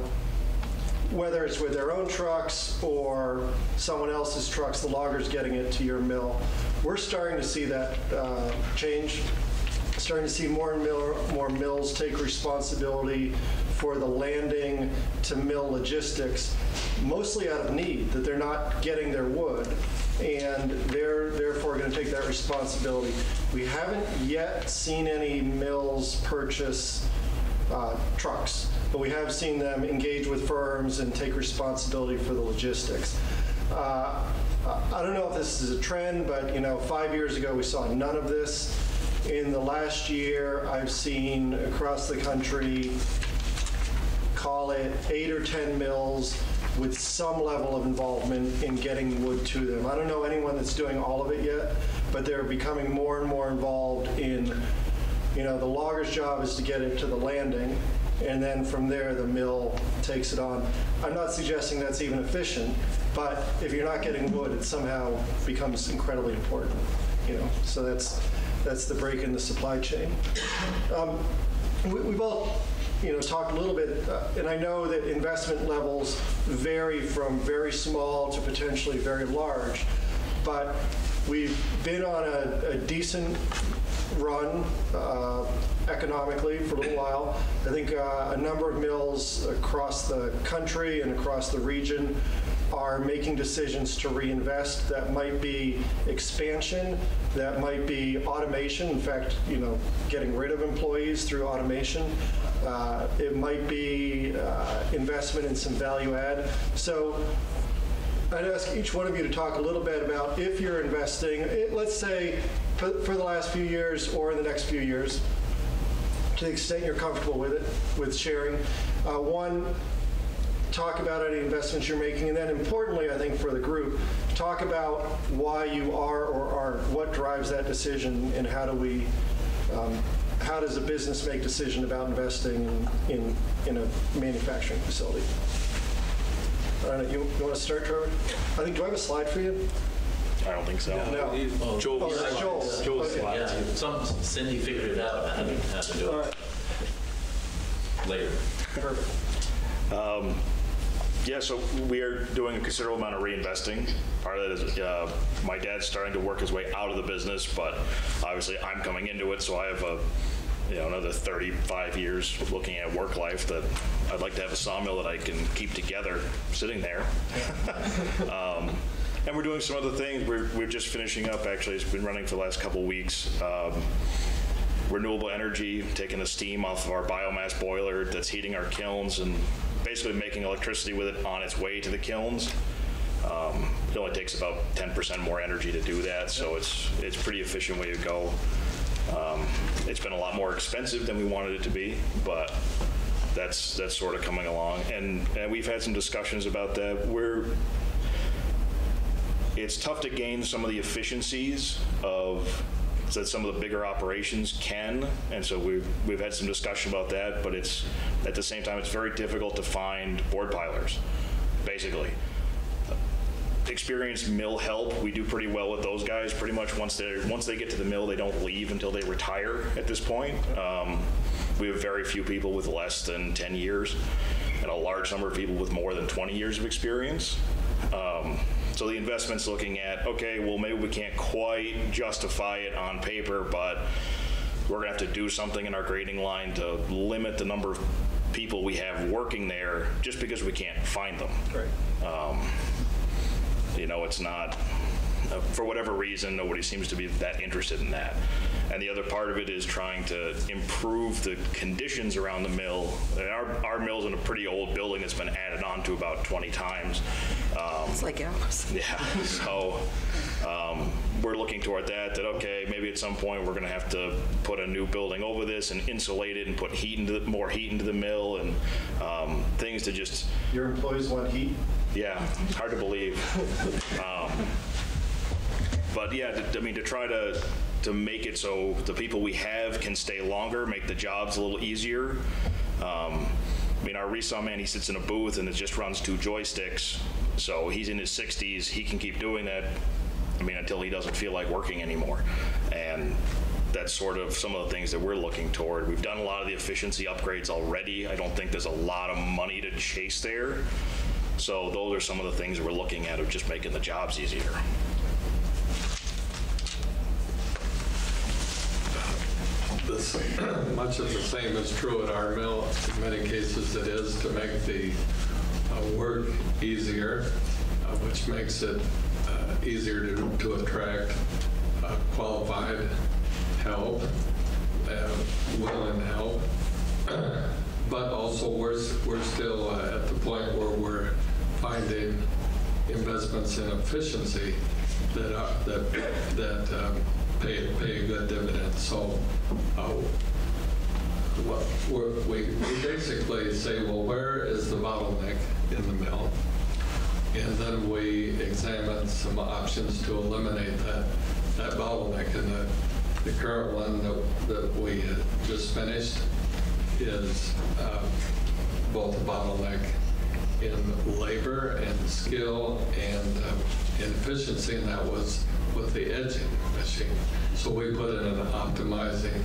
whether it's with their own trucks or someone else's trucks, the logger's getting it to your mill. We're starting to see that change. Starting to see more and more mills take responsibility for the landing to mill logistics, mostly out of need, that they're not getting their wood, and they're therefore going to take that responsibility. We haven't yet seen any mills purchase trucks, but we have seen them engage with firms and take responsibility for the logistics. I don't know if this is a trend, but 5 years ago we saw none of this. In the last year, I've seen across the country, call it 8 or 10 mills with some level of involvement in getting wood to them. I don't know anyone that's doing all of it yet, but they're becoming more and more involved in, the logger's job is to get it to the landing, and then from there the mill takes it on. I'm not suggesting that's even efficient, but if you're not getting wood, it somehow becomes incredibly important. So that's the break in the supply chain. We've all talked a little bit, and I know that investment levels vary from very small to potentially very large, but we've been on a decent run economically for a little while. I think a number of mills across the country and across the region are making decisions to reinvest. That might be expansion, that might be automation, in fact, getting rid of employees through automation. It might be investment in some value add. So I'd ask each one of you to talk a little bit about if you're investing, let's say for the last few years or in the next few years, to the extent you're comfortable with it, with sharing. One, talk about any investments you're making, and then importantly, I think for the group, talk about why you are or aren't, what drives that decision, and how does a business make decision about investing in a manufacturing facility? I don't know, you want to start, Trevor? Do I have a slide for you? I don't think so. No. Joel's Okay. slides. Cindy figured it out how to do All it right. later. Perfect. Yeah, so we are doing a considerable amount of reinvesting. Part of that is my dad's starting to work his way out of the business, but obviously I'm coming into it, so I have another 35 years looking at work life that I'd like to have a sawmill that I can keep together sitting there. And we're doing some other things. We're just finishing up, actually. It's been running for the last couple of weeks. Renewable energy, taking the steam off of our biomass boiler that's heating our kilns and basically making electricity with it on its way to the kilns. It only takes about 10% more energy to do that, so it's a pretty efficient way to go. It's been a lot more expensive than we wanted it to be, but that's sort of coming along. And we've had some discussions about that. It's tough to gain some of the efficiencies that some of the bigger operations can, and so we've had some discussion about that, but at the same time, it's very difficult to find board pilers, basically. Experienced mill help, we do pretty well with those guys. Pretty much once they get to the mill, they don't leave until they retire at this point. We have very few people with less than 10 years and a large number of people with more than 20 years of experience. So the investment's looking at, okay, well, maybe we can't quite justify it on paper, but we're gonna have to do something in our grading line to limit the number of people we have working there just because we can't find them. Right. It's not, for whatever reason, nobody seems to be that interested in that. And the other part of it is trying to improve the conditions around the mill. Our mill's in a pretty old building that's been added on to about 20 times. It's like ours. Yeah, so we're looking toward that, okay, maybe at some point we're gonna have to put a new building over this and insulate it and put more heat into the mill and things to just... Your employees want heat? Yeah, it's hard to believe. But yeah, to try to make it so the people we have can stay longer, make the jobs a little easier. Our resaw man, he sits in a booth and it just runs 2 joysticks. So he's in his 60s, he can keep doing that, until he doesn't feel like working anymore. And that's sort of some of the things that we're looking toward. We've done a lot of the efficiency upgrades already. I don't think there's a lot of money to chase there. So those are some of the things we're looking at of just making the jobs easier. much of the same is true at our mill. In many cases, it is to make the work easier, which makes it easier to attract qualified help, willing help. But also, we're still at the point where we're finding investments in efficiency that pay a good dividend. So we basically say, well, where is the bottleneck in the mill? And then we examine some options to eliminate that bottleneck. And the current one that we had just finished is both a bottleneck in labor and skill and efficiency, and that was with the edging machine. So we put in an optimizing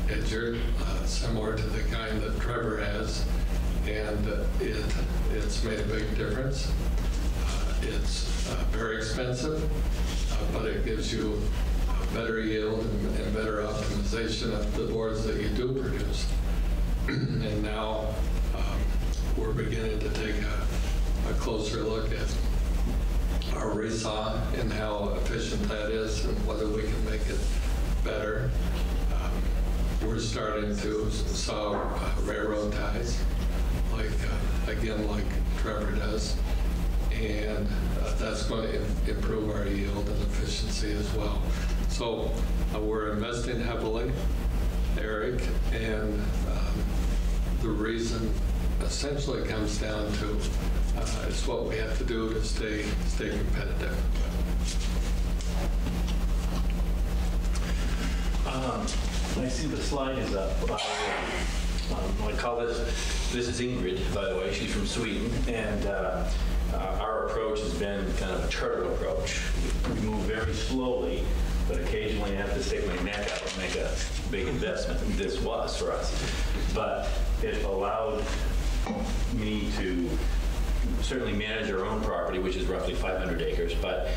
edger, similar to the kind that Trevor has, and it's made a big difference. It's very expensive, but it gives you better yield and better optimization of the boards that you do produce. And now we're beginning to take a closer look at our resaw and how efficient that is and whether we can make it better. We're starting to saw railroad ties, like Trevor does, and that's going to improve our yield and efficiency as well. So we're investing heavily, Eric, and the reason essentially comes down to it's what we have to do to stay competitive. I see the slide is up. I call this is Ingrid, by the way. She's from Sweden, and our approach has been kind of a turtle approach. We move very slowly, but occasionally I have to stick my neck out and make a big investment. And this was for us. But it allowed me to certainly manage our own property, which is roughly 500 acres, but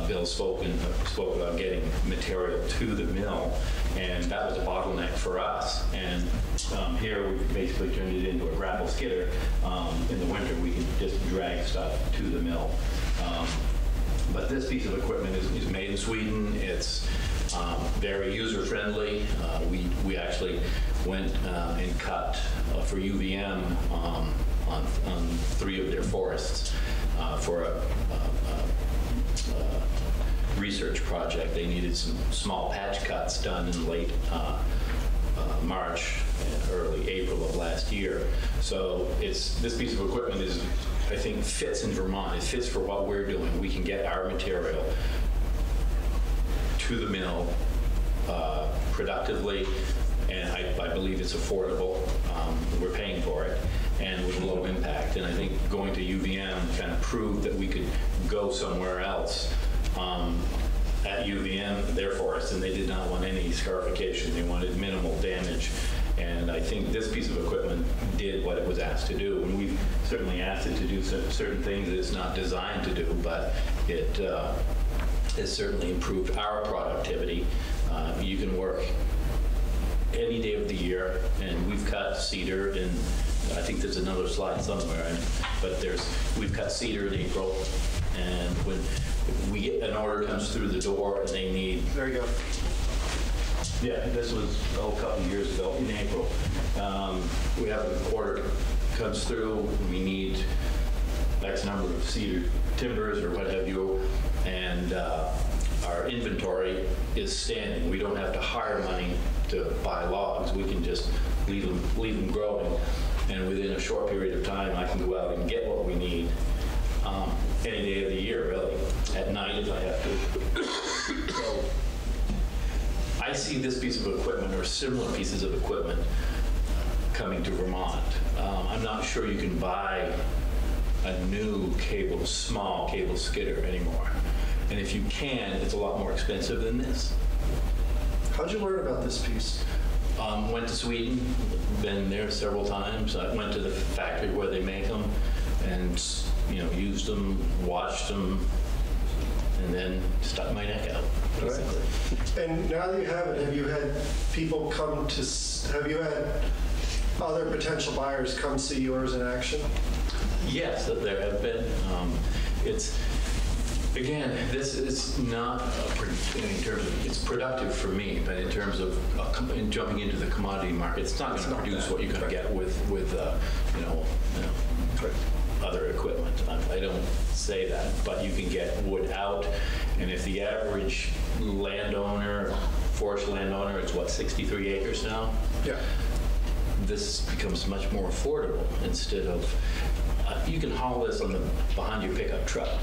Bill spoke about getting material to the mill, and that was a bottleneck for us. And here we basically turned it into a grapple skidder. In the winter, we can just drag stuff to the mill. But this piece of equipment is made in Sweden. It's very user-friendly. We actually went and cut for UVM on 3 of their forests for a research project. They needed some small patch cuts done in late March, early April of last year. So this piece of equipment I think fits in Vermont. It fits for what we're doing. We can get our material to the mill productively, and I believe it's affordable. We're paying for it, and with low impact. And I think going to UVM kind of proved that we could go somewhere else. At UVM, their forest, and they did not want any scarification. They wanted minimal damage. And I think this piece of equipment did what it was asked to do. And we've certainly asked it to do certain things that it's not designed to do, but it has certainly improved our productivity. You can work any day of the year, and we've cut cedar, and I think there's another slide somewhere, but we've cut cedar in April, and when we get an order comes through the door and they need... There you go. Yeah, this was a couple of years ago in April. We have an order comes through, and we need X number of cedar timbers or what have you, and our inventory is standing. We don't have to hire money to buy logs. We can just leave them growing, and within a short period of time, I can go out and get what we need any day of the year, really. At night, if I have to. So I see this piece of equipment or similar pieces of equipment coming to Vermont. I'm not sure you can buy a new small cable skidder anymore. And if you can, it's a lot more expensive than this. How'd you learn about this piece? Went to Sweden, been there several times. I went to the factory where they make them and used them, watched them, and then stuck my neck out, basically. And now that you have it, have you had people come to, have you had other potential buyers come see yours in action? Yes, there have been. It's, again, this is not, in terms of, it's productive for me, but in terms of jumping into the commodity market, it's not going to produce what you're going to get with other equipment. I don't say that, but you can get wood out, and if the average landowner, forest landowner, is what, 63 acres now? Yeah. This becomes much more affordable instead of, you can haul this on behind your pickup truck.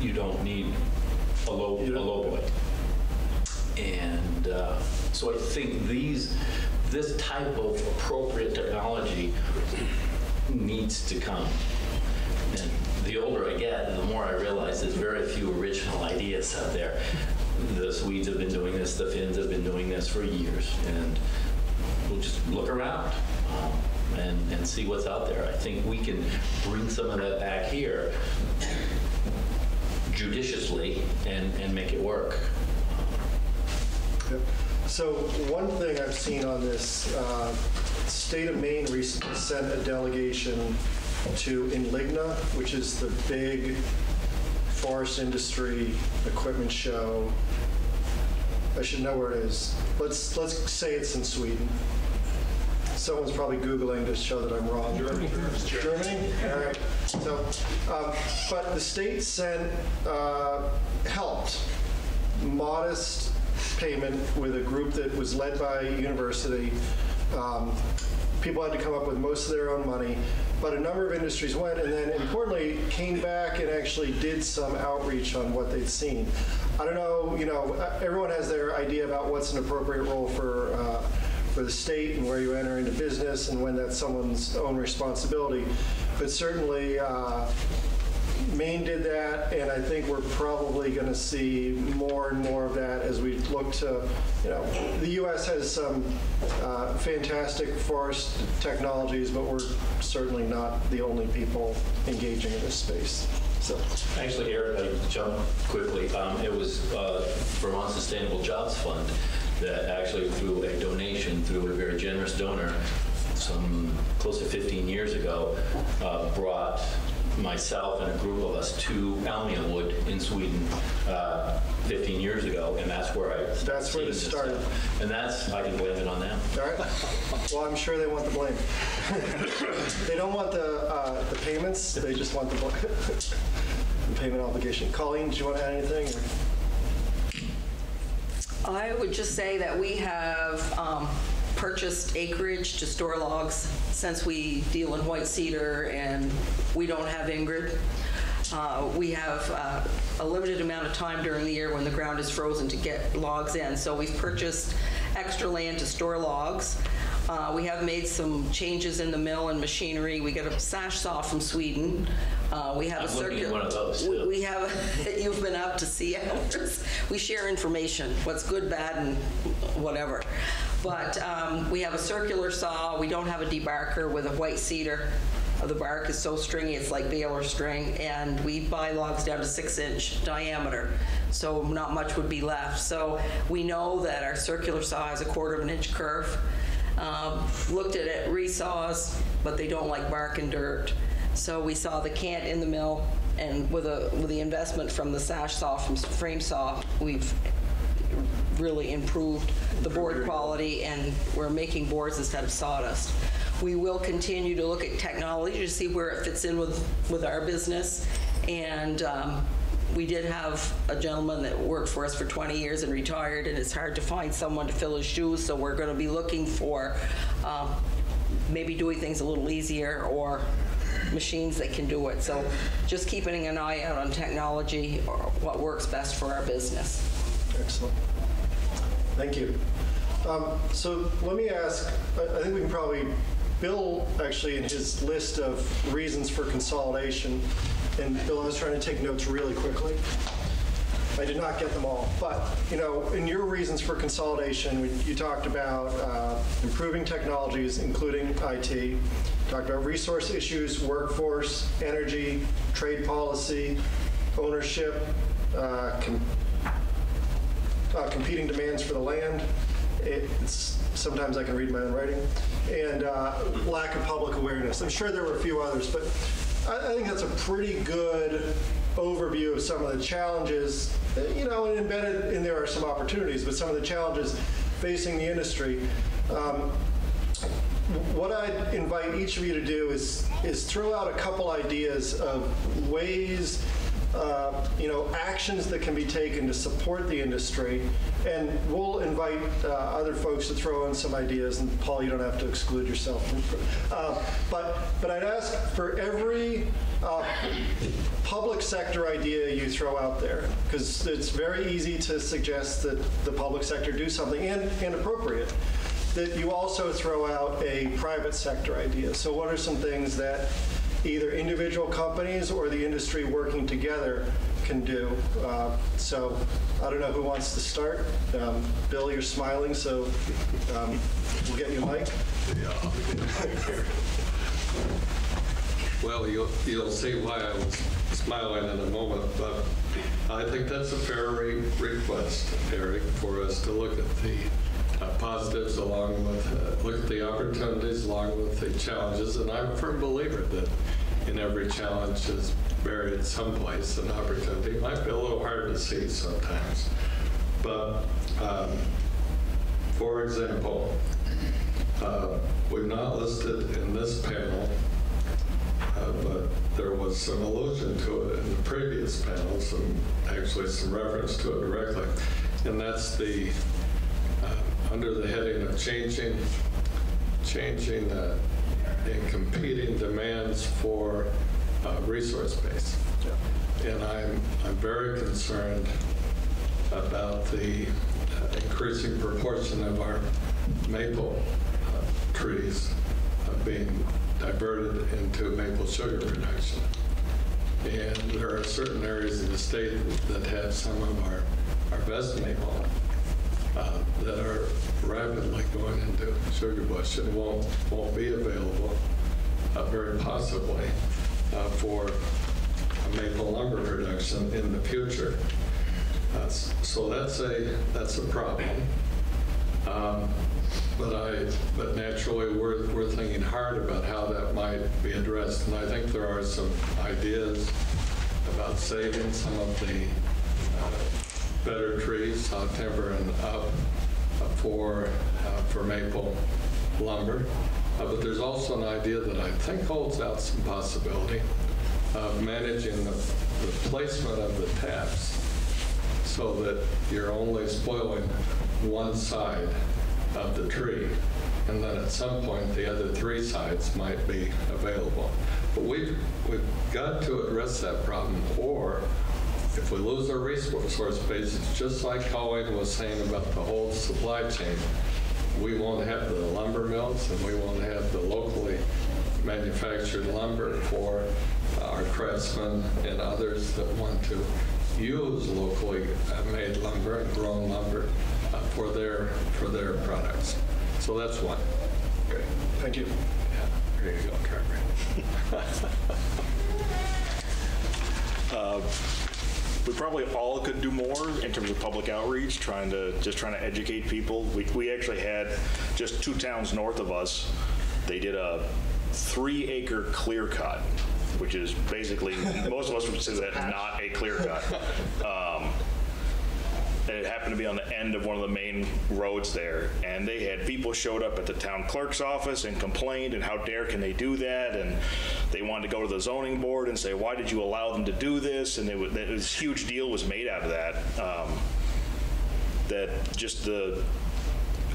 You don't need a low boy. And so I think this type of appropriate technology needs to come. And the older I get, the more I realize there's very few original ideas out there. The Swedes have been doing this, the Finns have been doing this for years, and we'll just look around and see what's out there. I think we can bring some of that back here judiciously and make it work. Yep. So one thing I've seen on this, state of Maine recently sent a delegation to Inligna, which is the big forest industry equipment show. I should know where it is. Let's say it's in Sweden. Someone's probably Googling to show that I'm wrong. Germany? All right. So, but the state helped modest payment with a group that was led by a university. People had to come up with most of their own money, but a number of industries went, and then importantly came back and actually did some outreach on what they'd seen. I don't know, everyone has their idea about what's an appropriate role for the state and where you enter into business and when that's someone's own responsibility. But certainly Maine did that, and I think we're probably going to see more and more of that as we look to, the U.S. has some fantastic forest technologies, but we're certainly not the only people engaging in this space. So, actually, Eric, I jump quickly. It was Vermont Sustainable Jobs Fund that actually, through a donation, through a very generous donor, some close to 15 years ago, brought myself and a group of us to Almia wood in Sweden 15 years ago, and that's where that's where it started. And I can blame it on them. All right. Well, I'm sure they want the blame. They don't want the payments. They just want the payment obligation. Colleen, do you want to add anything? I would just say that we have purchased acreage to store logs since we deal in white cedar and we don't have Ingrid. We have a limited amount of time during the year when the ground is frozen to get logs in, so we've purchased extra land to store logs. We have made some changes in the mill and machinery. We get a sash saw from Sweden. We have I'm looking at one of those, too. We have. You've been up to see ours. We share information, what's good, bad, and whatever. But we have a circular saw. We don't have a debarker with a white cedar. The bark is so stringy, it's like baler string, and we buy logs down to 6-inch diameter, so not much would be left. So we know that our circular saw has a 1/4 inch curve. Looked at it, resaws, but they don't like bark and dirt. So we saw the cant in the mill, and with the investment from the sash saw, from frame saw, we've really improved the board quality, and we're making boards instead of sawdust. We will continue to look at technology to see where it fits in with our business, and we did have a gentleman that worked for us for 20 years and retired, and it's hard to find someone to fill his shoes, so we're going to be looking for maybe doing things a little easier or machines that can do it. So just keeping an eye out on technology or what works best for our business. Excellent. Thank you. So let me ask, I think we can probably, Bill actually in his list of reasons for consolidation, and Bill, I was trying to take notes really quickly. I did not get them all, but in your reasons for consolidation, you talked about improving technologies, including IT, talked about resource issues, workforce, energy, trade policy, ownership, competing demands for the land. Sometimes I can read my own writing, and lack of public awareness. I'm sure there were a few others, but I think that's a pretty good overview of some of the challenges. And embedded in there are some opportunities, but some of the challenges facing the industry. What I'd invite each of you to do is throw out a couple ideas of ways, actions that can be taken to support the industry, and we'll invite other folks to throw in some ideas. And Paul, you don't have to exclude yourself. But I'd ask for every public sector idea you throw out there, because it's very easy to suggest that the public sector do something and appropriate, that you also throw out a private sector idea. So what are some things that either individual companies or the industry working together can do? So I don't know who wants to start. Bill, you're smiling, so we'll get you a mic. Well, you'll see why I was smiling in a moment, but I think that's a fair request, Eric, for us to look at the positives along with, look at the opportunities along with the challenges. And I'm a firm believer that in every challenge is buried someplace an opportunity. It might be a little hard to see sometimes. But for example, we've not listed in this panel, but there was some allusion to it in the previous panel, actually some reference to it directly. And that's the under the heading of changing and competing demands for resource base. Yeah. And I'm very concerned about the increasing proportion of our maple trees being diverted into maple sugar production. And there are certain areas of the state that have some of our best maple that are rapidly going into sugar bush and won't be available, very possibly, for maple lumber production in the future. So that's a problem. But naturally, we're thinking hard about how that might be addressed, and I think there are some ideas about saving some of the better trees, hot timber and up, for maple lumber. But there's also an idea that I think holds out some possibility of managing the placement of the taps so that you're only spoiling one side of the tree, and then at some point the other three sides might be available. But we've got to address that problem, or if we lose our resource base, it's just like Colleen was saying about the whole supply chain. We won't have the lumber mills, and we won't have the locally manufactured lumber for our craftsmen and others that want to use locally made lumber and grown lumber for their products. So that's one. Great, thank you. Yeah, there you go, Trevor. We probably all could do more in terms of public outreach, trying to educate people. We actually had just 2 towns north of us. They did a 3-acre clear cut, which is basically, most of us would say that's not a clear cut. And it happened to be on the end of one of the main roads there. And they had people showed up at the town clerk's office and complained, and how dare can they do that? And they wanted to go to the zoning board and say, why did you allow them to do this? And this huge deal was made out of that.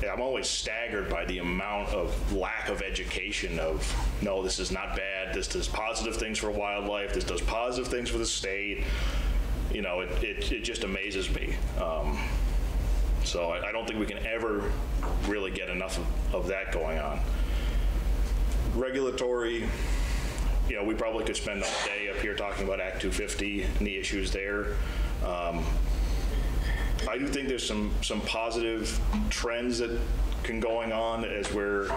I'm always staggered by the amount of lack of education of, no, this is not bad. This does positive things for wildlife. This does positive things for the state. You know, it just amazes me. So I don't think we can ever really get enough of that going on. Regulatory, we probably could spend all day up here talking about Act 250 and the issues there. I do think there's some positive trends that can going on as we're,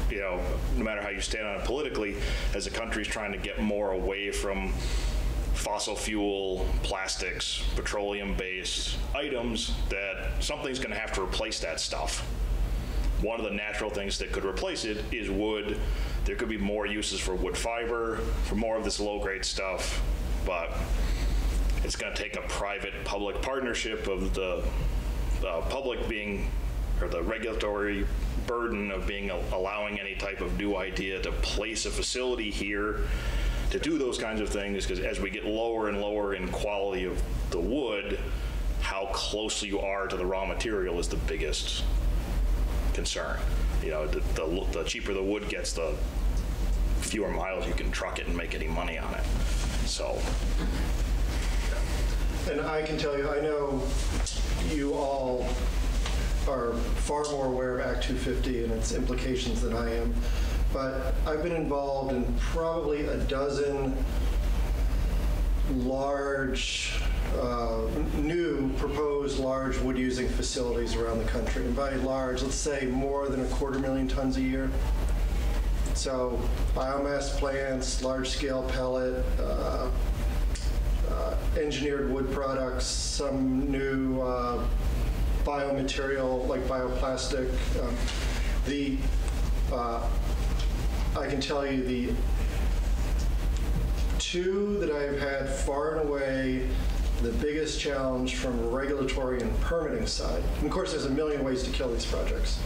no matter how you stand on it politically, as the country's trying to get more away from fossil fuel, plastics, petroleum-based items, that something's going to have to replace that stuff. One of the natural things that could replace it is wood. There could be more uses for wood fiber, for more of this low-grade stuff, but it's going to take a private-public partnership of the public being, or the regulatory burden of being allowing any type of new idea to place a facility here to do those kinds of things, because as we get lower and lower in quality of the wood, how close you are to the raw material is the biggest concern. You know, the cheaper the wood gets, the fewer miles you can truck it and make any money on it. So. And I can tell you, I know you all are far more aware of Act 250 and its implications than I am, but I've been involved in probably a dozen large, new proposed large wood-using facilities around the country. And by large, let's say more than 250,000 tons a year. So biomass plants, large-scale pellet, engineered wood products, some new biomaterial like bioplastic. I can tell you the two that I've had far and away the biggest challenge from a regulatory and permitting side. And of course, there's a million ways to kill these projects.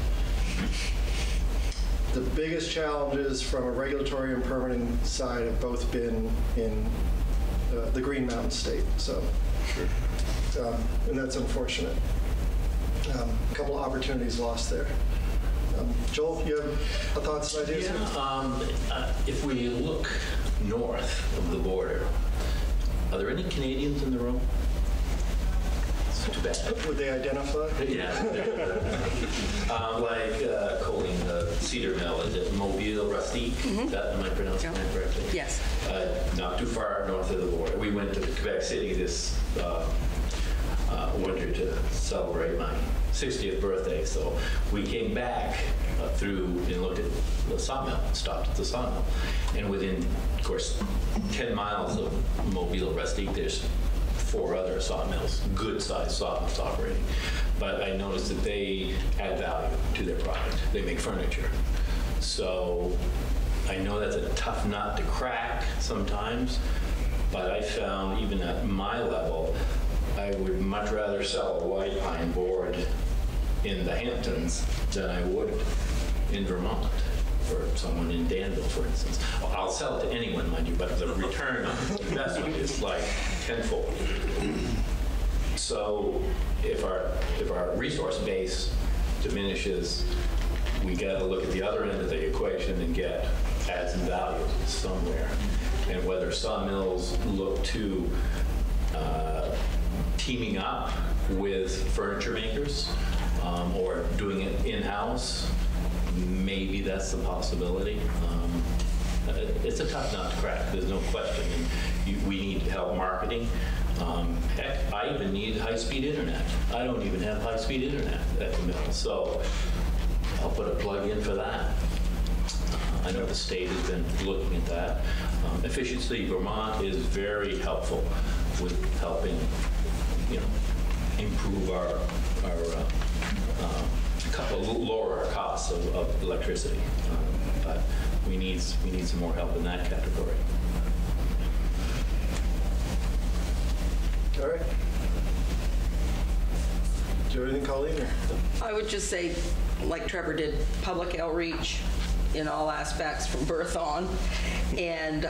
The biggest challenges from a regulatory and permitting side have both been in the Green Mountain State. So, and that's unfortunate. A couple of opportunities lost there. Joel, you have thoughts and ideas? Yeah, if we look north of the border, are there any Canadians in the room? It's too bad. Would they identify? Yeah. Like Colleen, the cedar mill, is it Mobile Rustique? Am I pronouncing that correctly? Yes. Not too far north of the border. We went to Quebec City this winter to celebrate my 60th birthday. So we came back through and looked at the sawmill, stopped at the sawmill. And within, of course, 10 miles of Mobile Rustique, there's 4 other sawmills, good-sized sawmills operating. But I noticed that they add value to their product. They make furniture. So I know that's a tough nut to crack sometimes, but I found even at my level, I would much rather sell a white pine board in the Hamptons than I would in Vermont for someone in Danville, for instance. I'll sell it to anyone, mind you, but the return on investment is like tenfold. So if our resource base diminishes, we got to look at the other end of the equation and add some value somewhere. And whether sawmills look to teaming up with furniture makers or doing it in-house, maybe that's the possibility. It's a tough nut to crack, there's no question. And we need help marketing. Heck, I even need high-speed internet. I don't even have high-speed internet at the mill, so I'll put a plug in for that. I know the state has been looking at that. Efficiency Vermont is very helpful with helping, improve our lower our costs of electricity. But we need some more help in that category. All right. Do you have anything, Colleen? I would just say, like Trevor did, public outreach in all aspects from birth on, and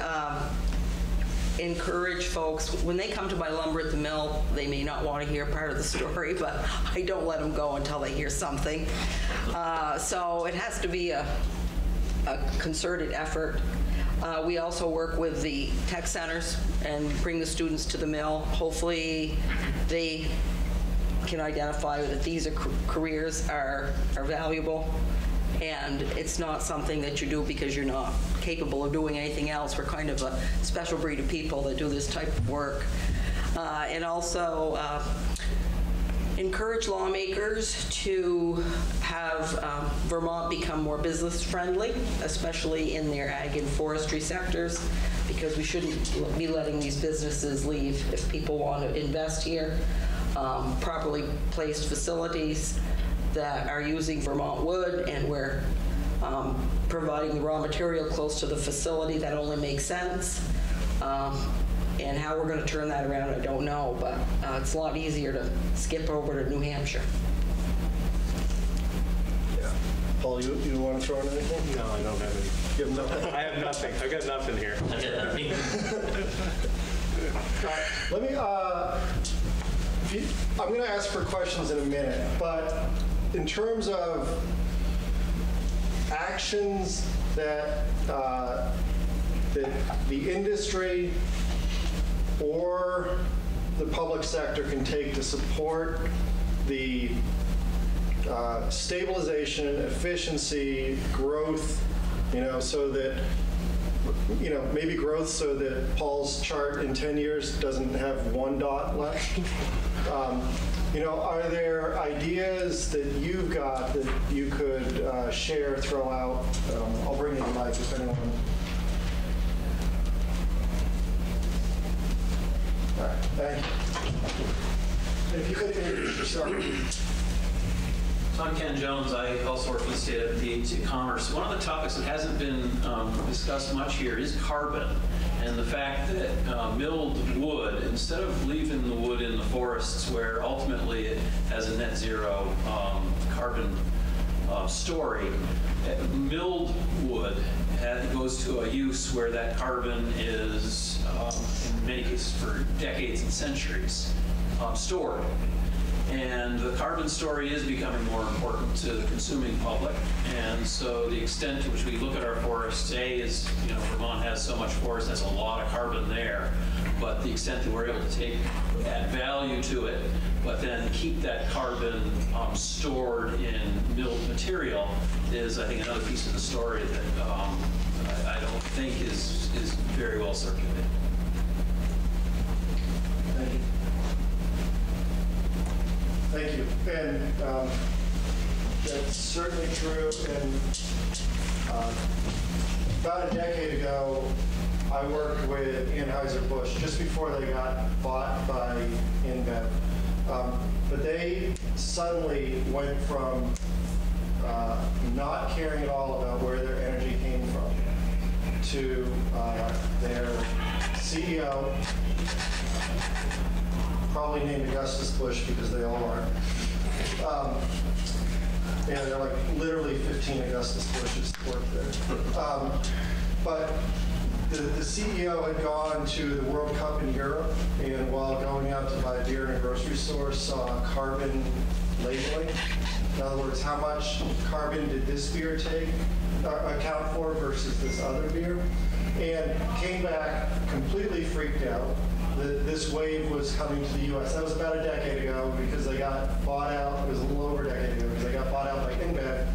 encourage folks, when they come to buy lumber at the mill, they may not want to hear part of the story, but I don't let them go until they hear something. So it has to be a concerted effort. We also work with the tech centers and bring the students to the mill. Hopefully they can identify that these careers are valuable, and it's not something that you do because you're not capable of doing anything else. We're kind of a special breed of people that do this type of work. And also encourage lawmakers to have Vermont become more business friendly, especially in their ag and forestry sectors. because we shouldn't be letting these businesses leave. If people want to invest here, properly placed facilities that are using Vermont wood, and we're providing the raw material close to the facility, that only makes sense. And how we're going to turn that around, I don't know, but it's a lot easier to skip over to New Hampshire. Yeah. Paul, you want to throw in anything? No, I don't have any. You have nothing? I have nothing. I got nothing here. Let me, I'm going to ask for questions in a minute, but in terms of actions that the industry or the public sector can take to support the stabilization, efficiency, growth, so that, maybe growth so that Paul's chart in 10 years doesn't have one dot left. Are there ideas that you've got that you could share, throw out? I'll bring you the mic if anyone. All right, thank you. If you could introduce yourself. So I'm Ken Jones. I also work for the state of the Commerce. One of the topics that hasn't been discussed much here is carbon, and the fact that milled wood, instead of leaving the wood in the forests where ultimately it has a net zero carbon story, milled wood goes to a use where that carbon is, in many cases for decades and centuries, stored. And the carbon story is becoming more important to the consuming public. And so the extent to which we look at our forests, is, Vermont has so much forest, that's a lot of carbon there. But the extent that we're able to add value to it, but then keep that carbon stored in milled material is, I think, another piece of the story that I don't think is very well circulated. Thank you. Thank you. And that's certainly true. And about a decade ago, I worked with Anheuser-Busch just before they got bought by InBev. But they suddenly went from not caring at all about where their energy came from to their CEO, probably named Augustus Busch because they all are. There are like literally 15 Augustus Bushes work there. But the CEO had gone to the World Cup in Europe, and while going out to buy beer in a grocery store, saw carbon labeling. In other words, how much carbon did this beer account for versus this other beer? And came back completely freaked out that this wave was coming to the U.S. That was about a decade ago because they got bought out. It was a little over a decade ago because they got bought out by InBev.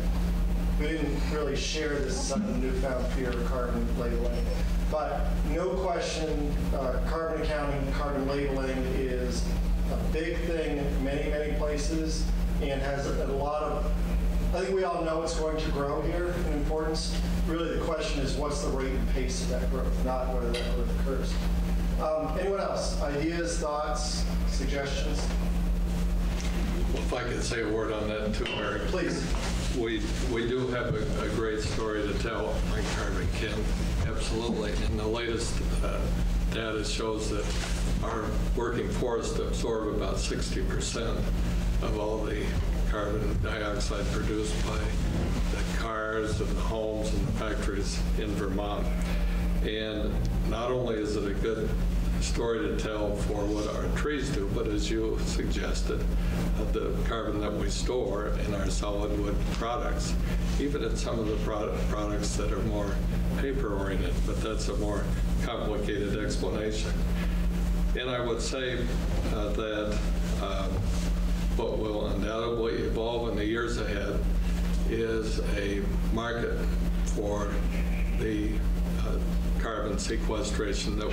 We didn't really share this sudden newfound fear of carbon labeling. But no question, carbon accounting, carbon labeling is a big thing in many, many places and has a lot of, I think we all know it's going to grow here in importance. Really the question is what's the rate and pace of that growth, not whether that growth occurs. Anyone else? Ideas, thoughts, suggestions? Well, if I could say a word on that too, Eric. Please. We do have a great story to tell on carbon, Ken. Absolutely. And the latest data shows that our working forests absorb about 60% of all the carbon dioxide produced by the cars and the homes and the factories in Vermont. And not only is it a good story to tell for what our trees do, but as you suggested, the carbon that we store in our solid wood products, even in some of the products that are more paper-oriented, but that's a more complicated explanation. And I would say that what will undoubtedly evolve in the years ahead is a market for the carbon sequestration that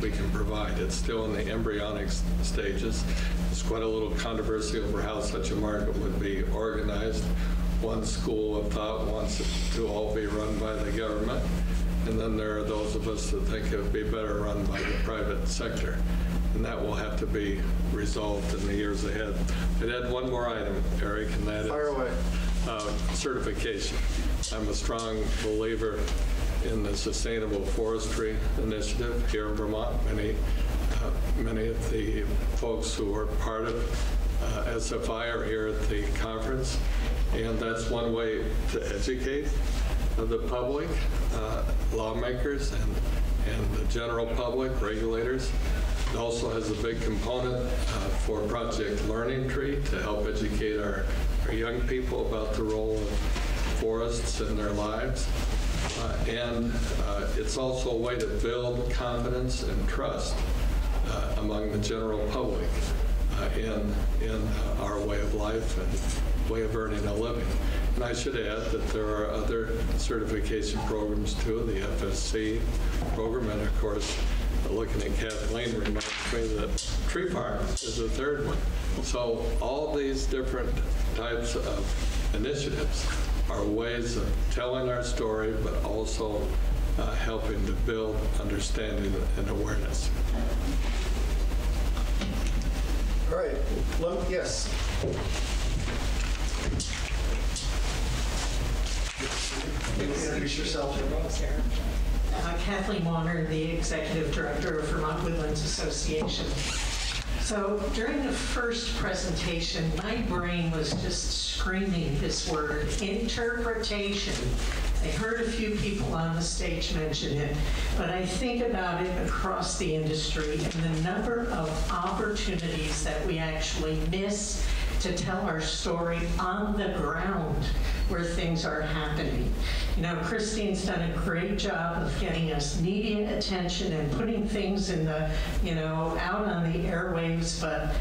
we can provide. It's still in the embryonic stages. There's quite a little controversy over how such a market would be organized. One school of thought wants it to all be run by the government, And then there are those of us that think it would be better run by the private sector. And that will have to be resolved in the years ahead. I'd add one more item, Eric, and that Fire away. is certification. I'm a strong believer in the Sustainable Forestry Initiative here in Vermont. Many of the folks who are part of SFI are here at the conference, and that's one way to educate the public, lawmakers, and the general public, regulators. It also has a big component for Project Learning Tree to help educate our young people about the role of forests in their lives. And it's also a way to build confidence and trust among the general public in our way of life and way of earning a living. And I should add that there are other certification programs too, the FSC program, and of course, looking at Kathleen reminds me that tree farms is a third one. So all these different types of initiatives are ways of telling our story, but also helping to build understanding and awareness. All right, yes. Introduce yourself. Kathleen Warner, the Executive Director of Vermont Woodlands Association. So during the first presentation, my brain was just screaming this word, interpretation. I heard a few people on the stage mention it, but I think about it across the industry and the number of opportunities that we actually miss to tell our story on the ground where things are happening. You know, Christine's done a great job of getting us media attention and putting things in the, out on the airwaves, but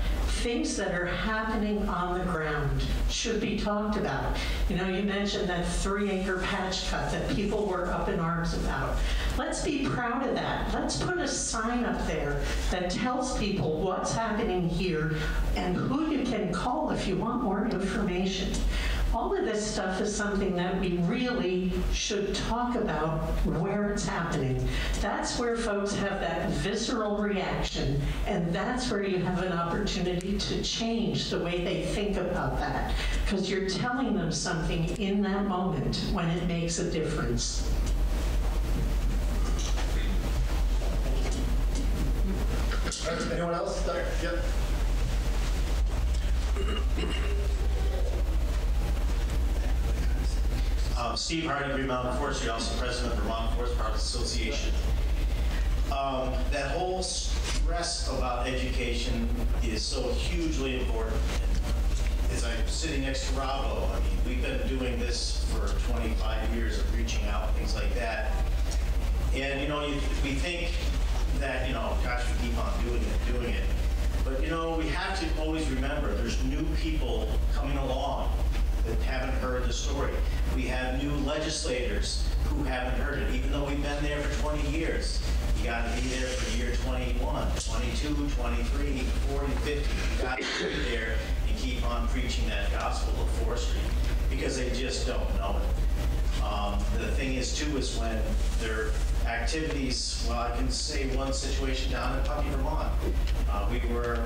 things that are happening on the ground should be talked about. You mentioned that 3-acre patch cut that people were up in arms about. Let's be proud of that. Let's put a sign up there that tells people what's happening here and who you can call if you want more information. All of this stuff is something that we really should talk about where it's happening. That's where folks have that visceral reaction, and that's where you have an opportunity to change the way they think about that, because you're telling them something in that moment when it makes a difference. Anyone else? Yep. Steve Hardy, Green Mountain Forestry, also president of Vermont Forest Products Association. That whole stress about education is so hugely important. As I'm sitting next to Robbo, I mean, we've been doing this for 25 years of reaching out, things like that. And, we think that, gosh, we keep on doing it. But, we have to always remember there's new people coming along that haven't heard the story. We have new legislators who haven't heard it, even though we've been there for 20 years. You got to be there for year 21, 22, 23, 40, 50. You got to be there and keep on preaching that gospel of forestry because they just don't know it. The thing is, too, is when their activities, well, I can say one situation down in Puckey, Vermont. We were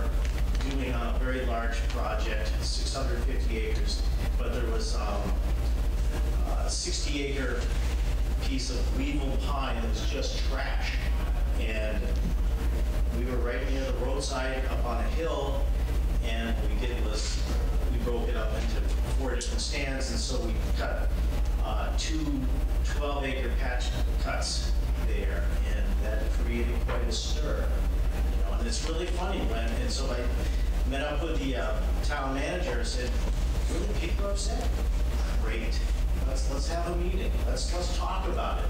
doing on a very large project, 650 acres, but there was a 60-acre piece of weevil pine that was just trash. And we were right near the roadside up on a hill, and what we did was we broke it up into 4 different stands, and so we cut 2 12-acre patch cuts there, and that created quite a stir. And it's really funny and so I met up with the town manager and said, really, people are upset? Great. Let's have a meeting. Let's talk about it,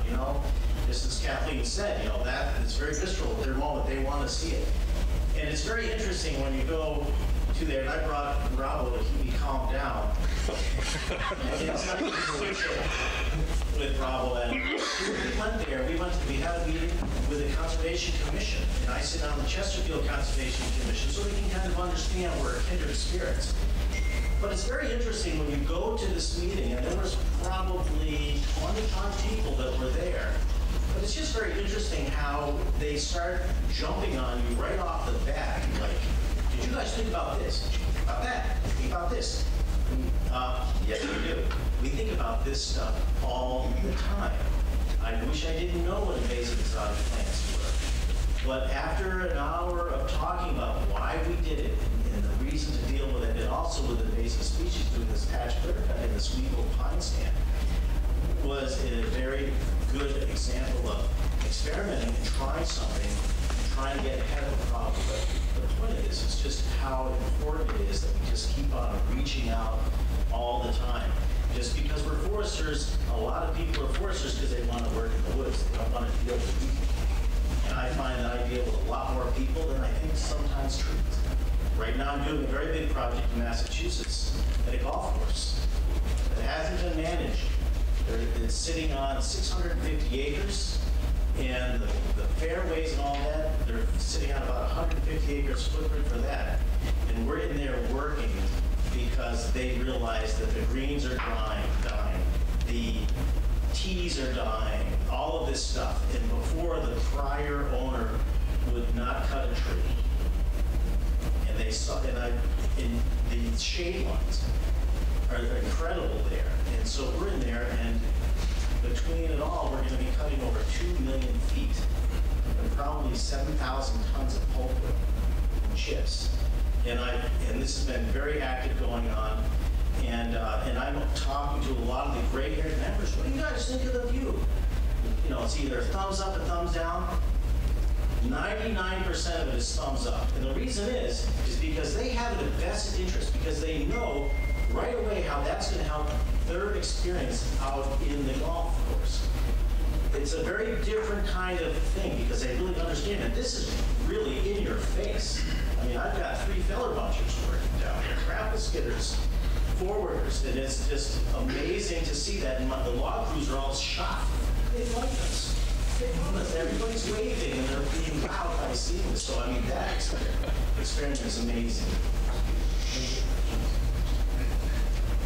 Just as Kathleen said, that is very visceral at their moment. They want to see it. And it's very interesting when you go to there, and I brought Robbo to keep me calmed down. And it's not with Bravo, and we went there. We had a meeting with the Conservation Commission, and I sit on the Chesterfield Conservation Commission, so we can kind of understand we're kindred spirits. But it's very interesting when you go to this meeting, and there was probably 25 people that were there, But it's just very interesting how they start jumping on you right off the bat. Like, did you guys think about this? About that? Think about this? Yes, we do. We think about this stuff all the time. I wish I didn't know what invasive exotic plants were. But after an hour of talking about why we did it and the reason to deal with it, and also with invasive species doing this patch clear cut in the Sweetle pine stand, was a very good example of experimenting and trying something, and trying to get ahead of the problem. But the point of this is just how important it is that we just keep on reaching out all the time. Just because we're foresters, a lot of people are foresters because they want to work in the woods. They don't want to deal with people. And I find that I deal with a lot more people than I think sometimes trees. Right now I'm doing a very big project in Massachusetts at a golf course that hasn't been managed. It's sitting on 650 acres, and the fairways and all that, they're sitting on about 150 acres footprint for that. And we're in there working because they realize that the greens are dying, the tees are dying, all of this stuff. And before, the prior owner would not cut a tree. And they saw, and the shade lines are incredible there. And so we're in there, and between it all, we're going to be cutting over 2 million feet and probably 7,000 tons of pulpwood and chips. And this has been very active going on. And I'm talking to a lot of the gray-haired members. What do you guys think of the view? You know, it's either thumbs up and thumbs down. 99% of it is thumbs up. And the reason is because they have a vested interest, because they know right away how that's going to help their experience out in the golf course. It's a very different kind of thing because they really understand that this is really in your face. I mean, I've got 3 feller bunchers working down here, grapple skidders, forwarders, and it's just amazing to see that. And the log crews are all shocked. They like us. They love us. Everybody's waving and they're being wowed by seeing this. So, I mean, that experience is amazing.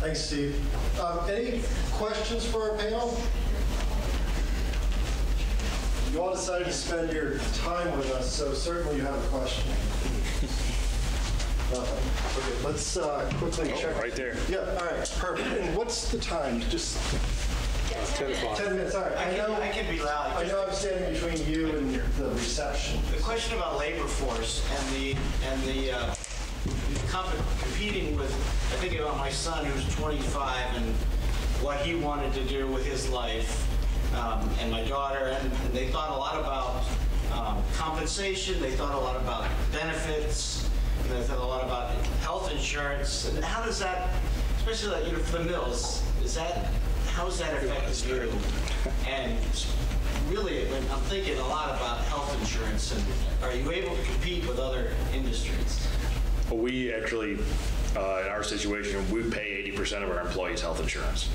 Thanks, Steve. Any questions for our panel? You all decided to spend your time with us, so certainly you have a question. Okay, let's quickly check. Right there. Yeah, all right, perfect. And what's the time? Just 10 o'clock. 10 minutes, all right. I can be loud. I know I'm standing between you and the reception. The question about labor force and the competing with, I think about my son who's 25 and what he wanted to do with his life, and my daughter, and they thought a lot about compensation, they thought a lot about benefits, and they thought a lot about health insurance. And how does that, especially like, for the mills, how has that affected you? And really, I'm thinking a lot about health insurance, and are you able to compete with other industries? Well, we actually, in our situation, we pay 80% of our employees health insurance.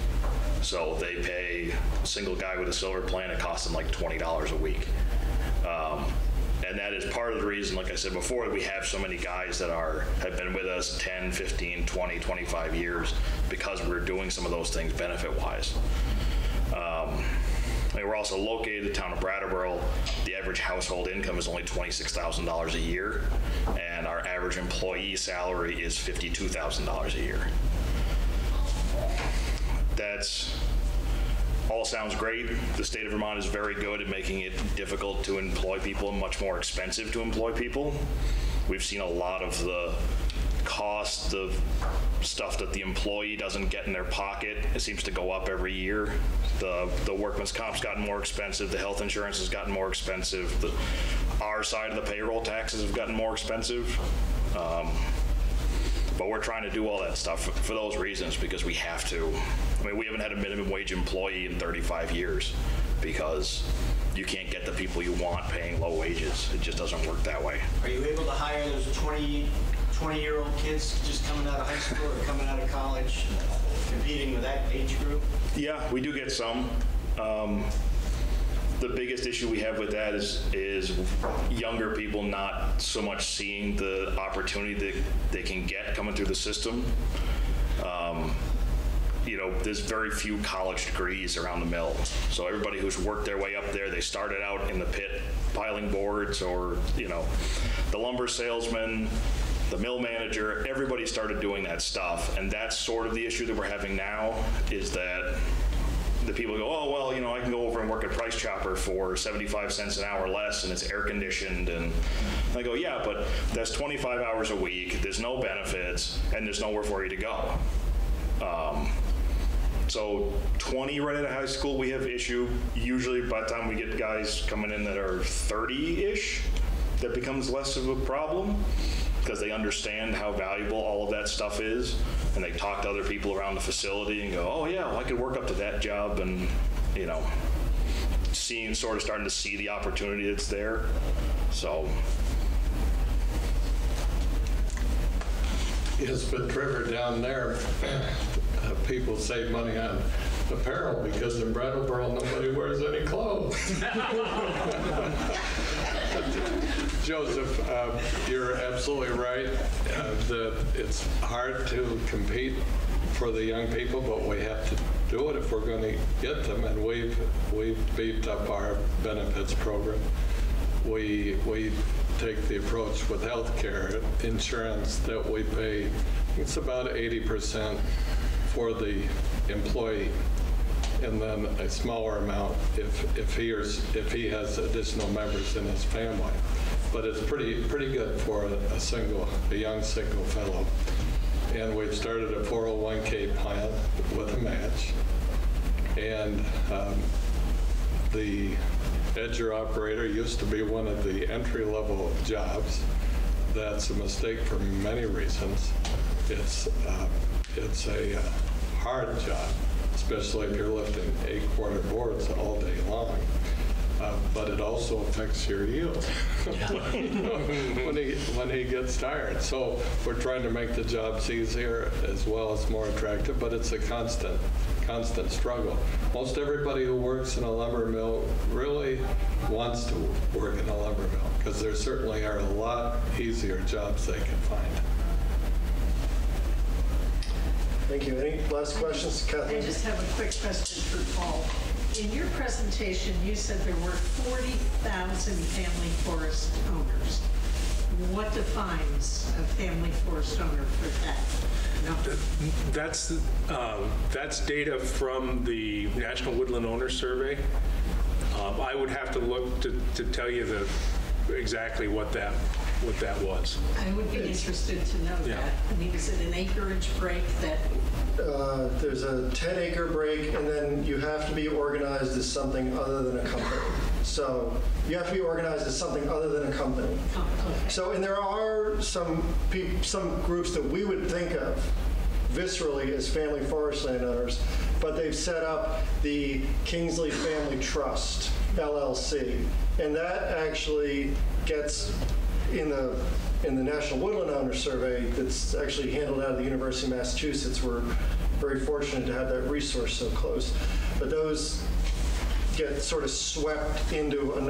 So they pay a single guy with a silver plan, it costs them like $20 a week. And that is part of the reason, like I said before, we have so many guys that have been with us 10, 15, 20, 25 years because we're doing some of those things benefit-wise. We're also located in the town of Brattleboro. The average household income is only $26,000 a year, and our average employee salary is $52,000 a year. That's all sounds great. The state of Vermont is very good at making it difficult to employ people and much more expensive to employ people. We've seen a lot of the cost of stuff that the employee doesn't get in their pocket. It seems to go up every year. The workman's comp's gotten more expensive. The health insurance has gotten more expensive. Our side of the payroll taxes have gotten more expensive. But we're trying to do all that stuff for those reasons because we have to. I mean, we haven't had a minimum wage employee in 35 years because you can't get the people you want paying low wages. It just doesn't work that way. Are you able to hire those 20-year-old kids just coming out of high school or coming out of college, competing with that age group? Yeah, we do get some. The biggest issue we have with that is younger people not so much seeing the opportunity that they can get coming through the system. there's very few college degrees around the mill. So everybody who's worked their way up there, they started out in the pit piling boards, or, the lumber salesman, the mill manager, everybody started doing that stuff. And that's sort of the issue that we're having now, is that the people go, oh, well, I can go over and work at Price Chopper for 75 cents an hour less, and it's air conditioned. And I go, yeah, but that's 25 hours a week, there's no benefits, and there's nowhere for you to go. So 20 right out of high school, we have issue. Usually by the time we get guys coming in that are 30-ish, that becomes less of a problem, because they understand how valuable all of that stuff is, and they talk to other people around the facility and go, oh yeah, well, I could work up to that job, and starting to see the opportunity that's there. So. Yes, but Trevor, down there, people save money on apparel, because in Brattleboro nobody wears any clothes. Joseph, you're absolutely right that it's hard to compete for the young people, but we have to do it if we're going to get them, and we've beefed up our benefits program. We take the approach with health care insurance that we pay, it's about 80% for the employee, and then a smaller amount if he has additional members in his family. But it's pretty good for a young single fellow. And we've started a 401k plan with a match. And the edger operator used to be one of the entry-level jobs. That's a mistake for many reasons. It's a hard job, especially if you're lifting 8-quarter boards all day long. But it also affects your yield when he gets tired. So we're trying to make the jobs easier as well as more attractive, but it's a constant struggle. Most everybody who works in a lumber mill really wants to work in a lumber mill, because there certainly are a lot easier jobs they can find. Thank you. Any last questions, Kathleen? I just have a quick question for Paul. In your presentation, you said there were 40,000 family forest owners. What defines a family forest owner for that number? That's data from the National Woodland Owner Survey. I would have to look to tell you exactly what that was. I would be interested to know that. I mean, is it an acreage break that? There's a 10-acre break, and then you have to be organized as something other than a company. So you have to be organized as something other than a company. Okay. So, and there are some groups that we would think of viscerally as family forest landowners, but they've set up the Kingsley Family Trust, LLC, and that actually gets in the National Woodland Owner Survey that's actually handled out of the University of Massachusetts. We're very fortunate to have that resource so close. But those get sort of swept into a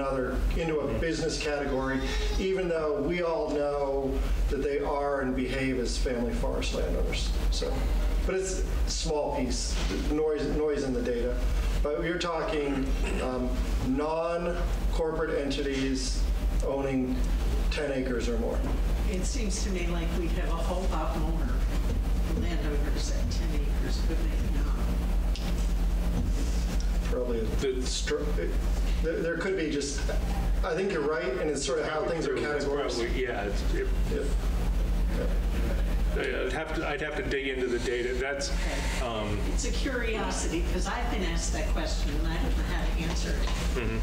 business category, even though we all know that they are and behave as family forest landowners. So, but it's a small piece, noise in the data. But you're talking non-corporate entities owning 10 acres or more. It seems to me like we'd have a whole lot more landowners at 10 acres, but maybe not. Probably. There could be just, I think you're right, and it's sort of how things are categorized. I'd have to dig into the data. That's it's a curiosity, because I've been asked that question and I don't know how to answer it. Mm-hmm.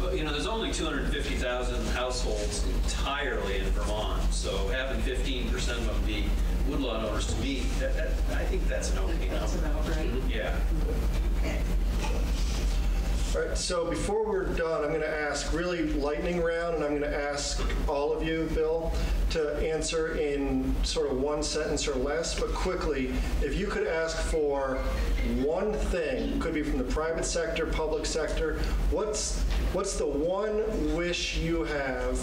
Well, there's only 250,000 households entirely in Vermont, so having 15% of them be woodlawn owners, to me, I think that's an okay number. That's about right. Yeah. Okay. All right, so before we're done, I'm going to ask really lightning round, and I'm going to ask all of you, Bill, to answer in sort of one sentence or less, but quickly. If you could ask for one thing, could be from the private sector, public sector, what's the one wish you have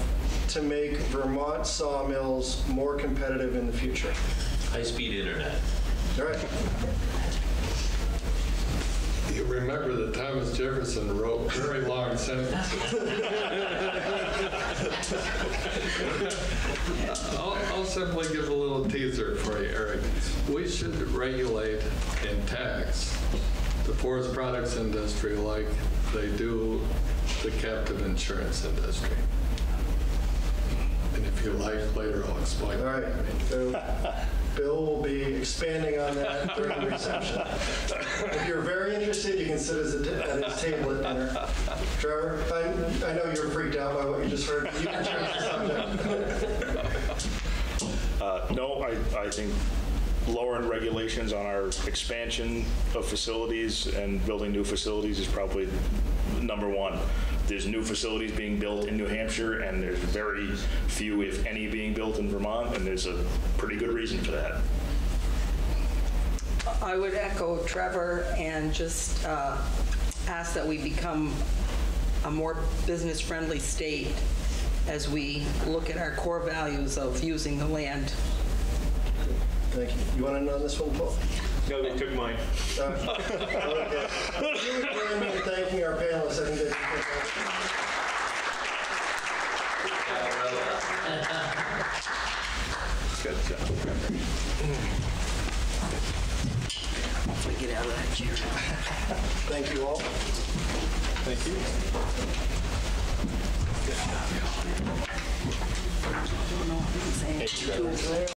to make Vermont sawmills more competitive in the future? High-speed internet. All right. You remember that Thomas Jefferson wrote very long sentences. I'll simply give a little teaser for you, Eric. We should regulate and tax the forest products industry like they do the captive insurance industry. And if you like, later I'll explain. All right. So Bill will be expanding on that during the reception. If you're very interested, you can sit at his table at dinner. Trevor, I know you're freaked out by what you just heard. You can change the subject. No, I think lowering regulations on our expansion of facilities and building new facilities is probably number one. There's new facilities being built in New Hampshire, and there's very few, if any, being built in Vermont, and there's a pretty good reason for that. I would echo Trevor and just ask that we become a more business-friendly state as we look at our core values of using the land. Thank you. You want to know this one, Paul? No, they took mine. Okay. You would join me in thanking our panelists. I think they Good job. Hopefully get out of that chair. Thank you all. Thank you. I don't know if I'm saying it too